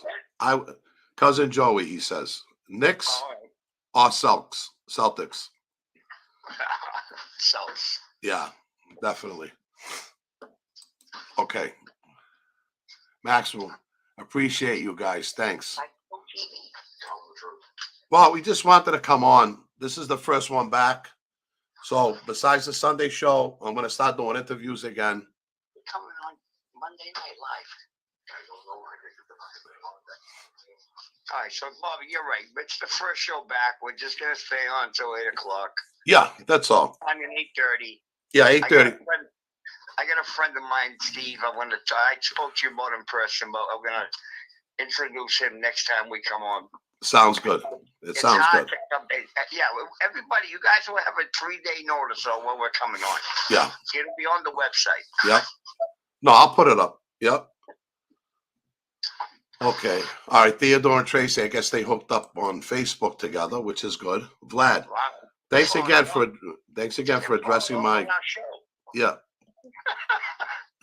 Cousin Joey, he says. Knicks or Celtics? Celtics. Celtics. Yeah, definitely. Okay. Maxwell, appreciate you guys. Thanks. Well, we just wanted to come on. This is the first one back. So besides the Sunday show, I'm going to start doing interviews again. We're coming on Monday Night Live. All right, so Bobby, you're right. It's the first show back. We're just going to stay on until 8 o'clock. Yeah, that's all. I mean, 8:30. Yeah, 8:30. I got a friend of mine, Steve. I spoke to you about in person, but I'm going to introduce him next time we come on. Sounds good. It sounds good. Yeah, everybody, you guys will have a 3-day notice on when we're coming on. Yeah. It'll be on the website. Yep. No, I'll put it up. Yep. Okay. All right. Theodore and Tracy, I guess they hooked up on Facebook together, which is good. Vlad, Wow. thanks again for addressing my. Yeah.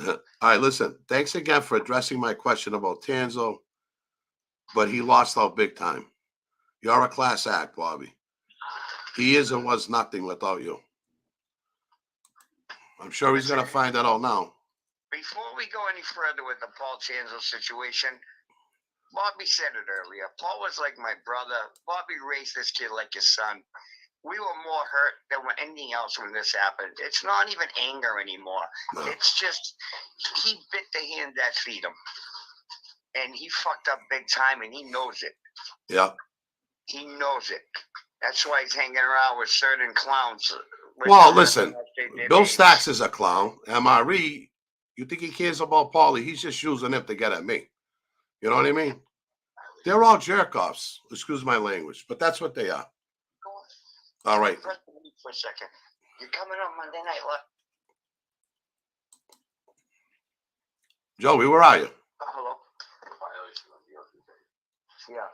All right. Listen. Thanks again for addressing my question about Tanzo, but he lost out big time. You're a class act, Bobby. He is and was nothing without you. I'm sure he's going to find that out now. Before we go any further with the Paul Tanzo situation, Bobby said it earlier. Paul was like my brother. Bobby raised this kid like his son. We were more hurt than anything else when this happened. It's not even anger anymore. No. It's just he bit the hand that feed him. And he fucked up big time, and he knows it. Yeah. He knows it. That's why he's hanging around with certain clowns. Well, listen, Bill Staxx is a clown. MRE, you think he cares about Pauly? He's just using him to get at me. You know what I mean? They're all jerk-offs. Excuse my language, but that's what they are. All right. For a second. You're coming on Monday night, what? Joey, where are you? Hello. Yeah.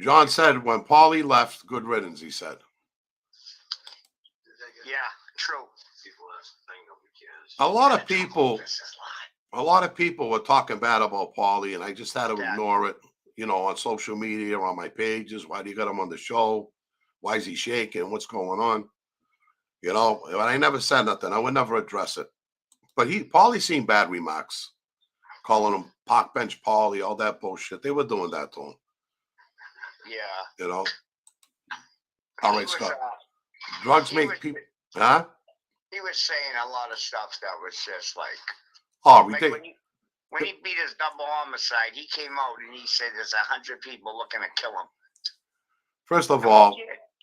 John said when Pauly left, good riddance, he said. Yeah, true. A lot of people were talking bad about Pauly, and I just had to ignore it, on social media or on my pages. Why do you got him on the show? Why is he shaking? What's going on? And I never said nothing. I would never address it. But Pauly seen bad remarks, calling him park bench Pauly, all that bullshit. They were doing that to him. Yeah. All right, Scott. Drugs make people, huh? He was saying a lot of stuff that was just like. Oh, ridiculous. When he beat his double homicide, he came out and he said there's 100 people looking to kill him. First of all,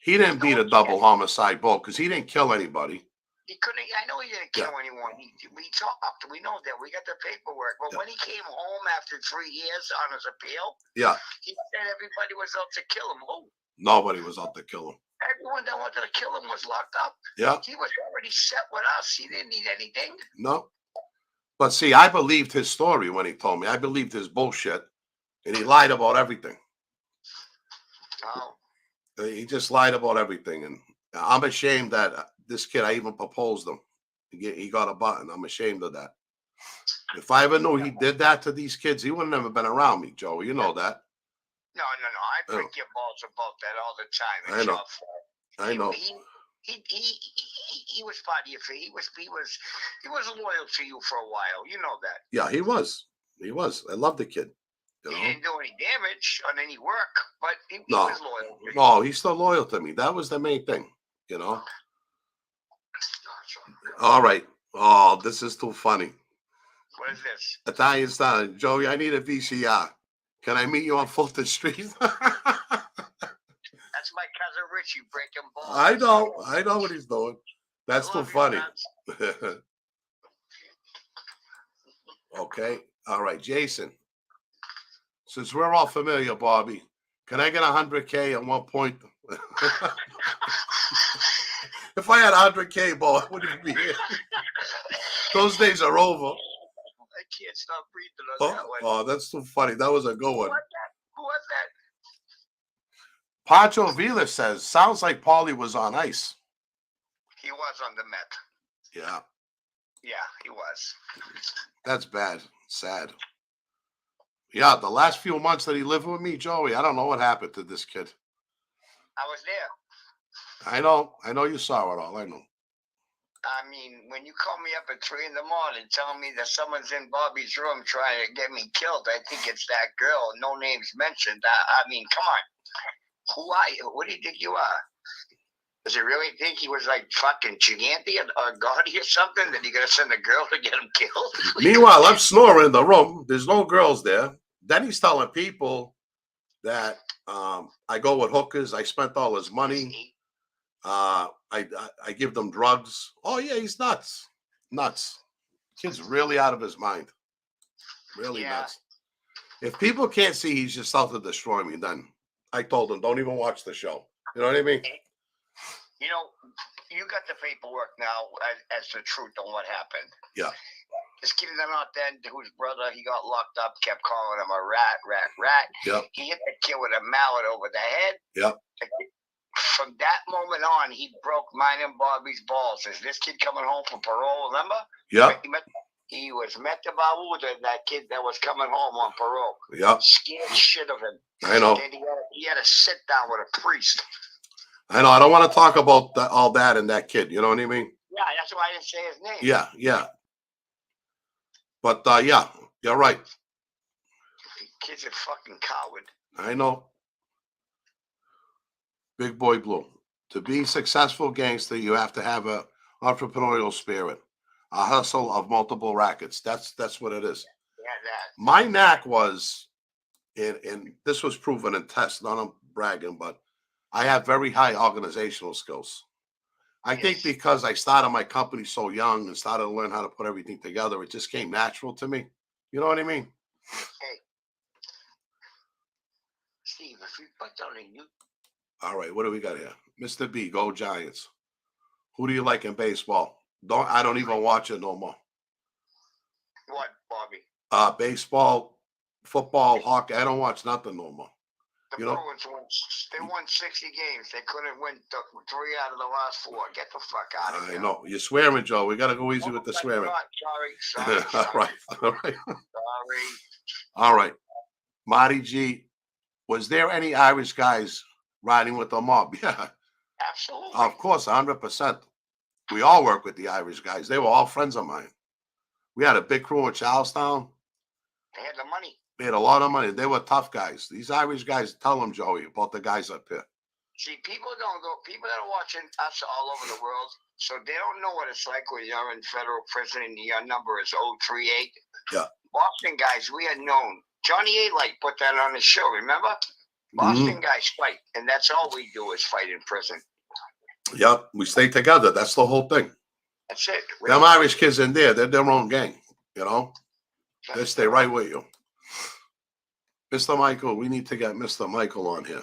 he didn't beat a double homicide, Bo, because he didn't kill anybody. He couldn't. I know he didn't kill anyone. We talked. We know that. We got the paperwork. But when he came home after 3 years on his appeal, he said everybody was out to kill him. Who? Nobody was out to kill him. Everyone that wanted to kill him was locked up. Yeah. He was already set with us. He didn't need anything. No. But see, I believed his story when he told me. I believed his bullshit, and he lied about everything. Oh. He just lied about everything, and I'm ashamed that this kid, I even proposed him. He got a button. I'm ashamed of that. If I ever knew he did that to these kids, he wouldn't have been around me, Joe. You know that. No. I break your balls about that all the time. I know. he was part of your family. He was loyal to you for a while. You know that. Yeah, he was. He was. I love the kid. You know? He didn't do any damage on any work, but he No. was loyal to you. No, he's still loyal to me. That was the main thing. You know. All right. Oh, this is too funny. What is this? Italian style. Joey, I need a VCR. Can I meet you on Fulton Street? That's my cousin Richie breaking balls. I know what he's doing. That's too funny. Okay. All right, Jason. Since we're all familiar, Bobby, can I get 100K at one point? If I had 100K, Bob, I wouldn't be here. Those days are over. I can't stop breathing on that one. Oh, that's too funny. That was a good one. Who was that? Pancho Vila says, sounds like Pauly was on ice. He was on the Met. Yeah. Yeah, he was. That's bad. Sad. Yeah, the last few months that he lived with me, Joey, I don't know what happened to this kid. I was there. I know you saw it all. I know. I mean, when you call me up at 3 a.m. telling me that someone's in Bobby's room trying to get me killed, I think it's that girl. No names mentioned. I mean, come on. Who are you? What do you think you are? Does he really think he was like fucking Gigante or Gotti or something? That he gonna send a girl to get him killed? Meanwhile, I'm snoring in the room. There's no girls there. Then he's telling people that I go with hookers. I spent all his money. I give them drugs. Oh yeah, he's nuts. Kid's really out of his mind. Really nuts. If people can't see he's just out to destroy me, then I told him don't even watch the show. You know what I mean? You know, you got the paperwork now as the truth on what happened. Yeah. This kid in the North End, whose brother, he got locked up, kept calling him a rat. Yep. He hit the kid with a mallet over the head. Yep. From that moment on, he broke mine and Bobby's balls. Is this kid coming home from parole, remember? Yep. He was met the Babuda, that kid that was coming home on parole. Yep. Scared shit of him. I know. And he had to sit down with a priest. I know. I don't want to talk about all that and that kid. You know what I mean? Yeah, that's why I didn't say his name. Yeah. But yeah, you're right. The kid's a fucking coward. I know. Big boy blue. To be successful gangster, you have to have a entrepreneurial spirit, a hustle of multiple rackets. That's what it is. Yeah, that. My knack was, and this was proven in tests. Not I'm bragging, but I have very high organizational skills. I think because I started my company so young and started to learn how to put everything together, it just came natural to me. You know what I mean? Hey, Steve, if we put down a new. All right, what do we got here? Mr. B, go Giants. Who do you like in baseball? I don't even watch it no more. What, Bobby? Baseball, football, hockey. I don't watch nothing no more. The Bruins won 60 games. They couldn't win 3 out of the last 4. Get the fuck out of here. I know. You're swearing, Joe. We got to go easy with the swearing. Sorry. All right. Sorry. All right. Marty G, was there any Irish guys riding with the mob? Yeah. Absolutely. Of course, 100%. We all work with the Irish guys. They were all friends of mine. We had a big crew in Charlestown. They had the money. They had a lot of money. They were tough guys. These Irish guys, tell them, Joey, about the guys up here. See, people don't go. People that are watching us all over the world, so they don't know what it's like when you're in federal prison and your number is 038. Yeah. Boston guys, we are known. Johnny A-Light put that on his show, remember? Boston guys fight, and that's all we do is fight in prison. Yep, we stay together. That's the whole thing. That's it. Them Irish kids in there, they're their own gang, you know? They stay right with you. Mr. Michael, we need to get Mr. Michael on here.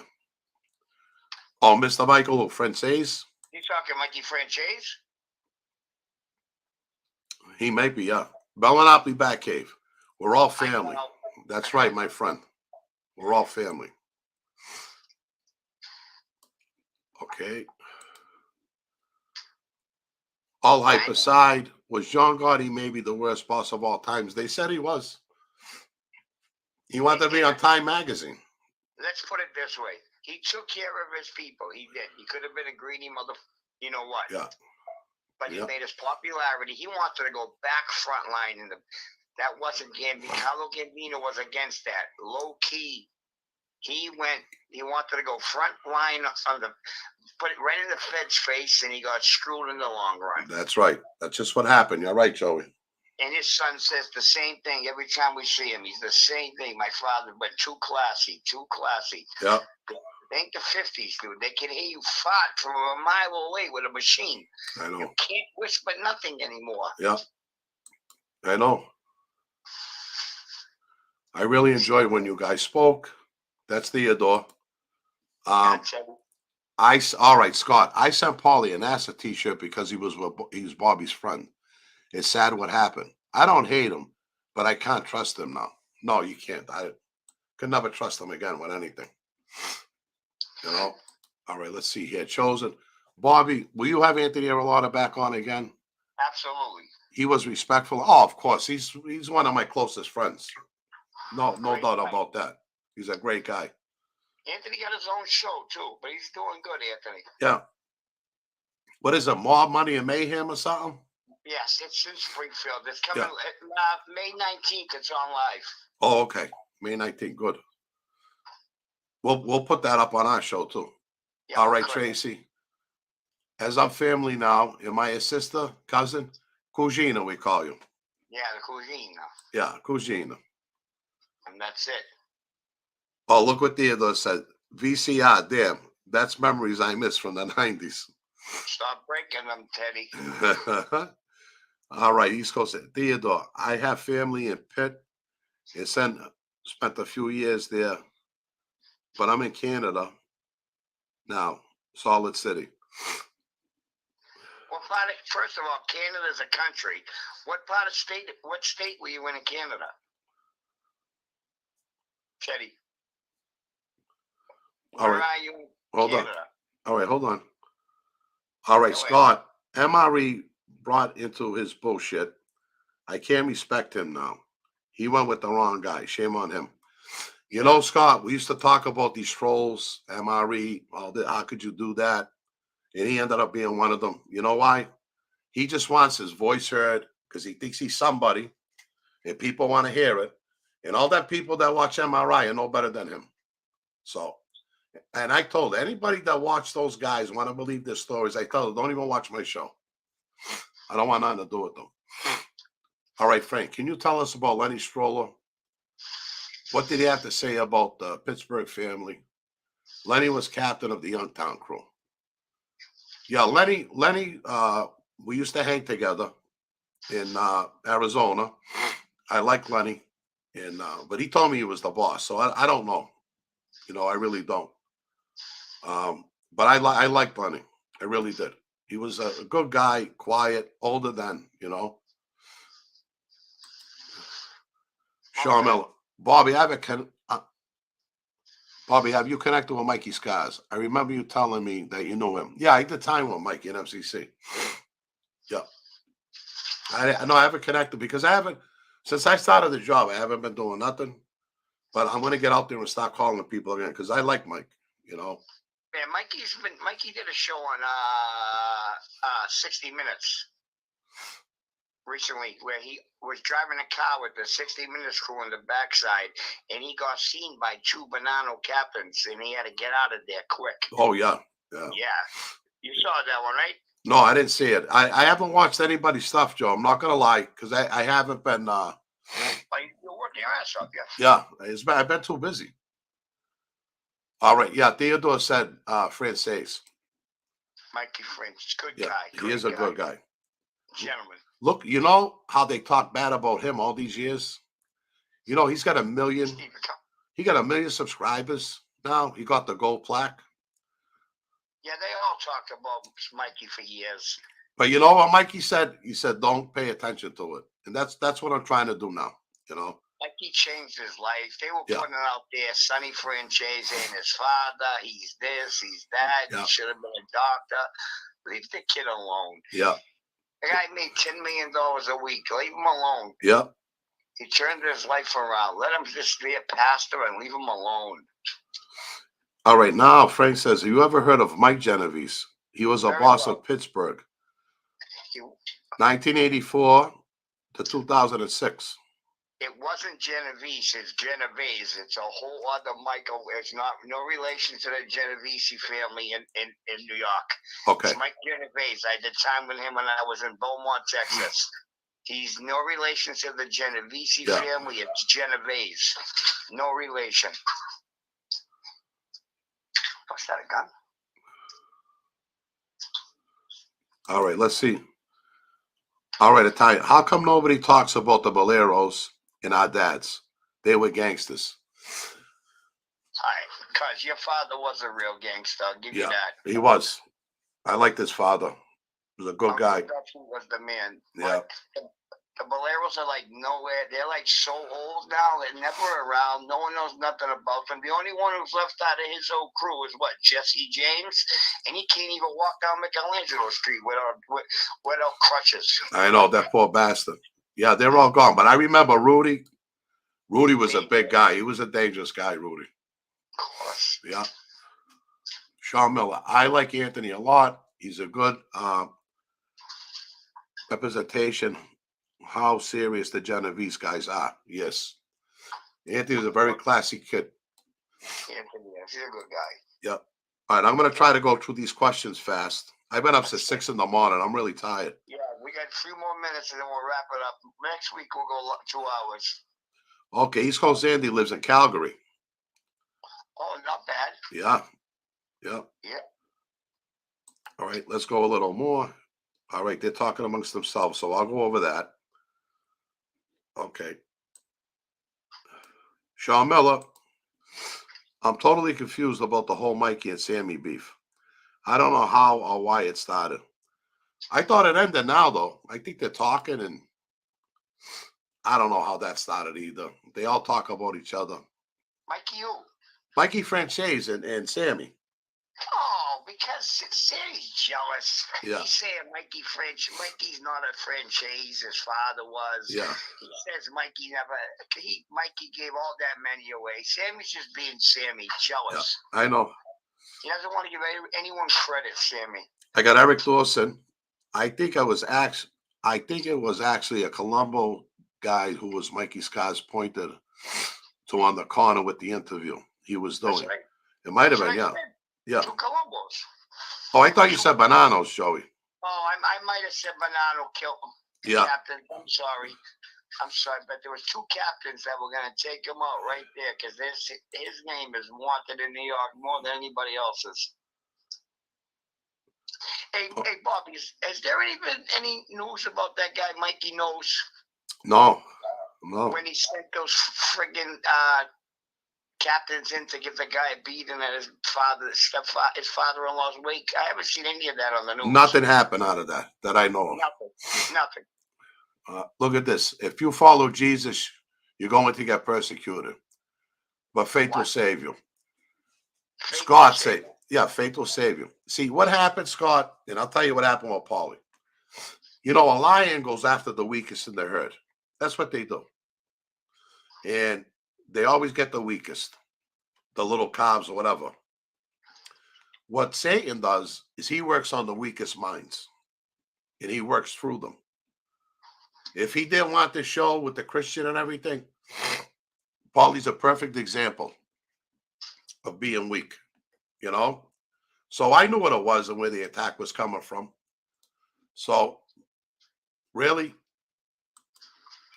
Oh, Mr. Michael Frances? You talking Mikey Frances? He may be, yeah. Bellinopoli Batcave. We're all family. That's right, my friend. We're all family. Okay. All hype aside, was John Gotti maybe the worst boss of all times? They said he was. He wanted to be on Time magazine. Let's put it this way. He took care of his people. He did. He could have been a greedy mother. You know what? Yeah. But he Yeah. made his popularity. He wanted to go back front line that wasn't Gambino. Carlo Gambino was against that. Low key. He wanted to go front line put it right in the Fed's face, and he got screwed in the long run. That's right. That's just what happened. You're right, Joey. And his son says the same thing every time we see him. He's the same thing. My father, but too classy, too classy. Yeah. It ain't the 50s, dude. They can hear you fart from a mile away with a machine. I know. You can't whisper nothing anymore. Yeah. I know. I really enjoyed when you guys spoke. That's Theodore. All right, Scott. I sent Pauly an NASA T-shirt because he was Bobby's friend. It's sad what happened. I don't hate him, but I can't trust him now. No, you can't. I could never trust him again with anything. You know. All right, let's see here. Chosen. Bobby, will you have Anthony Arlotta back on again? Absolutely. He was respectful. Oh, of course. He's one of my closest friends. No doubt about that. He's a great guy. Anthony got his own show too, but he's doing good, Anthony. Yeah. What is it, Mob, Money, and Mayhem or something? Yes, it's in Springfield. It's coming May 19th. It's on live. Oh, okay. May 19th. Good. We'll put that up on our show too. Yeah, all right, Tracy. As I'm family now, am I a sister, cousin? Cugina, we call you. Yeah, the Cugina. Yeah, Cugina. And that's it. Oh, look what Theodore said. VCR, damn. That's memories I miss from the 90s. Stop breaking them, Teddy. All right, East Coast. Theodore, I have family in Pitt. And spent a few years there. But I'm in Canada now, Solid City. What part first of all, Canada's a country. What state were you in Canada? Teddy. Where are you in Canada? All right, hold on. All right, Scott. MRE brought into his bullshit. I can't respect him now. He went with the wrong guy. Shame on him. You know, Scott, we used to talk about these trolls, MRE, how could you do that? And he ended up being one of them. You know why? He just wants his voice heard because he thinks he's somebody and people want to hear it. And all that people that watch MRI are no better than him. So, and I told anybody that watch those guys want to believe their stories, I tell them, don't even watch my show. I don't want nothing to do with them. All right, Frank, can you tell us about Lenny Stroller? What did he have to say about the Pittsburgh family? Lenny was captain of the Youngtown crew. Yeah, Lenny, we used to hang together in Arizona. I like Lenny, but he told me he was the boss, so I don't know. You know, I really don't. But I liked Lenny. I really did. He was a good guy, quiet, older than, you know. Sean Miller. Bobby, Bobby, have you connected with Mikey Scars? I remember you telling me that you know him. Yeah, I did time with Mikey in MCC. Yeah. I know I haven't connected because since I started the job, I haven't been doing nothing. But I'm going to get out there and start calling people again because I like Mike, you know. Yeah, Mikey did a show on 60 Minutes recently where he was driving a car with the 60 Minutes crew on the backside, and he got seen by two Bonanno captains, and he had to get out of there quick. Oh, yeah. Yeah. You saw that one, right? No, I didn't see it. I haven't watched anybody's stuff, Joe. I'm not going to lie because I haven't been. You're working your ass off, yeah. I've been too busy. All right. Yeah, Theodore said Francis. Mikey Francis, good guy. He is a good guy. Gentleman. Look, you know how they talk bad about him all these years? You know, he's got 1 million. He got 1 million subscribers now. He got the gold plaque. Yeah, they all talked about Mikey for years. But you know what Mikey said? He said, don't pay attention to it. And that's what I'm trying to do now, you know? Mikey changed his life. They were putting it out there, Sonny Franchese and his father. He's this, he's that. He should have been a doctor. Leave the kid alone. Yeah. The guy made $10 million a week. Leave him alone. Yeah. He turned his life around. Let him just be a pastor and leave him alone. All right. Now, Frank says, have you ever heard of Mike Genovese? He was a Very boss well. of Pittsburgh, He, 1984 to 2006. it wasn't Genovese, it's Genovese. It's a whole other Michael. It's not no relation to the Genovese family in New York. Okay. It's Mike Genovese. I did time with him when I was in Beaumont, Texas. He's no relation to the Genovese family. It's Genovese. No relation. Was that a gun? All right, let's see. All right, Italian. How come nobody talks about the Boleros and our dads? They were gangsters. Because your father was a real gangster. I'll give you that. He was. I liked his father. He was a good guy. Duffy was the man. Yeah. But the Boleros are like nowhere. They're like so old now. They're never around. No one knows nothing about them. The only one who's left out of his whole crew is what? Jesse James? And he can't even walk down Michelangelo Street without crutches. I know, that poor bastard. Yeah, they're all gone. But I remember Rudy. Rudy was a big guy. He was a dangerous guy, Rudy. Of course. Yeah. Sean Miller. I like Anthony a lot. He's a good representation how serious the Genovese guys are. Yes. Anthony was a very classy kid. Anthony, he's a good guy. Yep. All right, I'm going to try to go through these questions fast. I've been up since 6 in the morning. I'm really tired. Yeah, we got 3 more minutes and then we'll wrap it up. Next week we'll go 2 hours. Okay, East Coast Andy lives in Calgary. Oh, not bad. Yeah. Yeah. Yeah. All right, let's go a little more. All right, they're talking amongst themselves, so I'll go over that. Okay. Sean Miller. I'm totally confused about the whole Mikey and Sammy beef. I don't know how or why it started. I thought it ended now, though. I think they're talking, and I don't know how that started either. They all talk about each other. Mikey who? Mikey Franchise and Sammy. Oh, because Sammy's jealous. Yeah. He's saying Mikey's not a franchise. His father was. Yeah. He says Mikey gave all that money away. Sammy's just being Sammy, jealous. Yeah, I know. He doesn't want to give anyone credit, Sammy. I got Eric Dawson. I think it was actually a Colombo guy who was Mikey Scott's pointed to on the corner with the interview he was doing. Right. It might have been, yeah. Yeah. 2 Columbos. Oh, I thought you said Bananos, Joey. Oh, I might have said Banano killed him. Yeah. Captain. I'm sorry, but there was 2 captains that were going to take him out right there because his name is wanted in New York more than anybody else's. Hey, Bobby, has there been any news about that guy, Mikey Nose? No. When he sent those friggin' captains in to give the guy a beating at his father-in-law's wake. I haven't seen any of that on the news. Nothing happened out of that I know of. Nothing. Look at this. If you follow Jesus, you're going to get persecuted. But faith will save you. Scott said, faith will save you. See, what happened, Scott, and I'll tell you what happened with Pauly. You know, a lion goes after the weakest in the herd. That's what they do. And they always get the weakest, the little calves or whatever. What Satan does is he works on the weakest minds, and he works through them. If he didn't want the show with the Christian and everything, Pauly's a perfect example of being weak, you know? So I knew what it was and where the attack was coming from. So, really,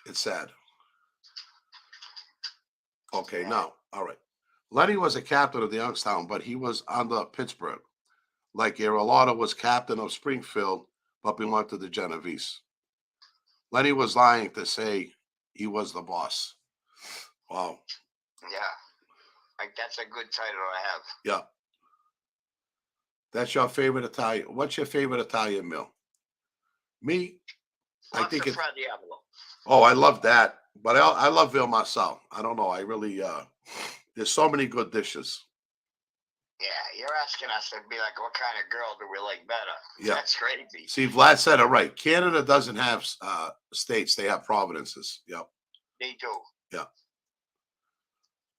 it's sad. Okay, now, all right. Lenny was a captain of the Youngstown, but he was under Pittsburgh. Like Arolata was captain of Springfield, but belonged to the Genovese. Lenny was lying to say he was the boss. Wow. Yeah. Like, that's a good title to have. Yeah. That's your favorite Italian. What's your favorite Italian meal? Me, I think it's... Oh, I love that. But I love Ville Marcel. I don't know. I really, there's so many good dishes. Yeah, you're asking us to be like, what kind of girl do we like better? Yeah. That's crazy. See, Vlad said it right. Canada doesn't have states. They have provinces. Yep. They do. Yeah.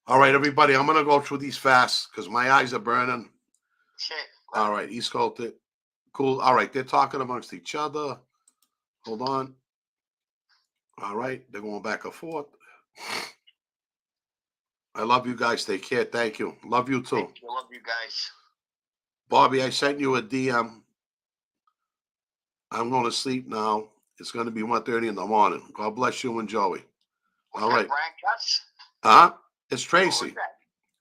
All right, everybody. I'm going to go through these fast because my eyes are burning. Shit. All right. East Coast. Cool. All right. They're talking amongst each other. Hold on. All right. They're going back and forth. I love you guys. Take care. Thank you. Love you too. Thank you. Love you guys. Bobby, I sent you a DM. I'm going to sleep now. It's going to be 1:30 in the morning. God bless you and Joey. What's All that, right. Brian Cutts? Huh? It's Oh, Tracy. who's that?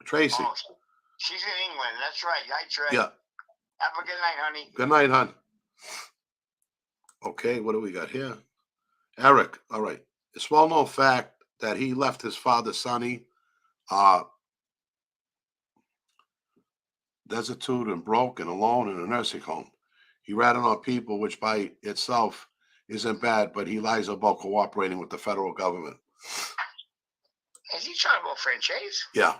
Tracy. Oh, she's in England. That's right. Hi, Trey. Yeah. Have a good night, honey. Good night, hon. Okay, what do we got here? Eric. All right. It's well-known fact that he left his father, Sonny, destitute and broke and alone in a nursing home. He ratted on people, which by itself isn't bad, but he lies about cooperating with the federal government. Is he trying about franchise? Yeah.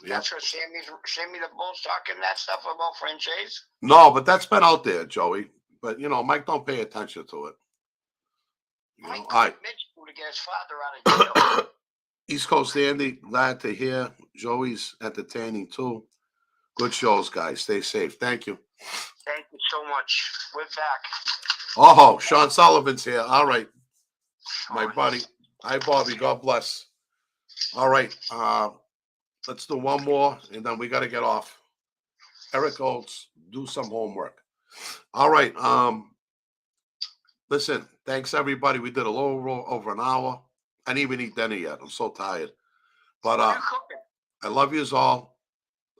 That's what Sammy the Bull's talking that stuff about franchise? No, but that's been out there, Joey. But, you know, Mike don't pay attention to it. You Mike know, called Mitch to get his father out of jail. East Coast Andy, glad to hear. Joey's entertaining too. Good shows, guys. Stay safe. Thank you. Thank you so much. We're back. Oh, Sean Sullivan's here. All right. My buddy. Hi, Bobby. God bless. All right. Let's do one more, and then we got to get off. Eric Oates, do some homework. All right. Listen, thanks, everybody. We did a little over an hour. I didn't even eat dinner yet. I'm so tired. But What are you cooking? I love yous all.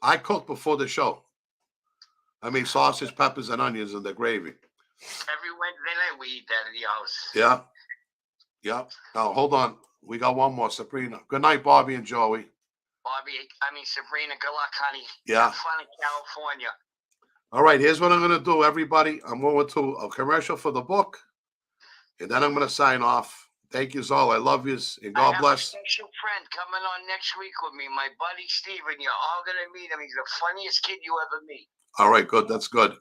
I cooked before the show. I made sausage, peppers, and onions in the gravy. Every Wednesday night we eat that at the house. Yeah. Yeah. Now, hold on. We got one more, Sabrina. Good night, Bobby and Joey. Sabrina, good luck, honey. Yeah. Have fun in California. All right, here's what I'm going to do, everybody. I'm going to a commercial for the book, and then I'm going to sign off. Thank you all. I love yous, and God bless. I have a special friend coming on next week with me, my buddy Steven. You're all going to meet him. He's the funniest kid you ever meet. All right, good. That's good.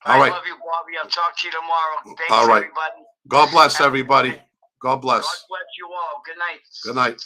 All right. I love you, Bobby. I'll talk to you tomorrow. Thanks, all right. everybody. God bless, everybody. God bless. God bless you all. Good night. Good night.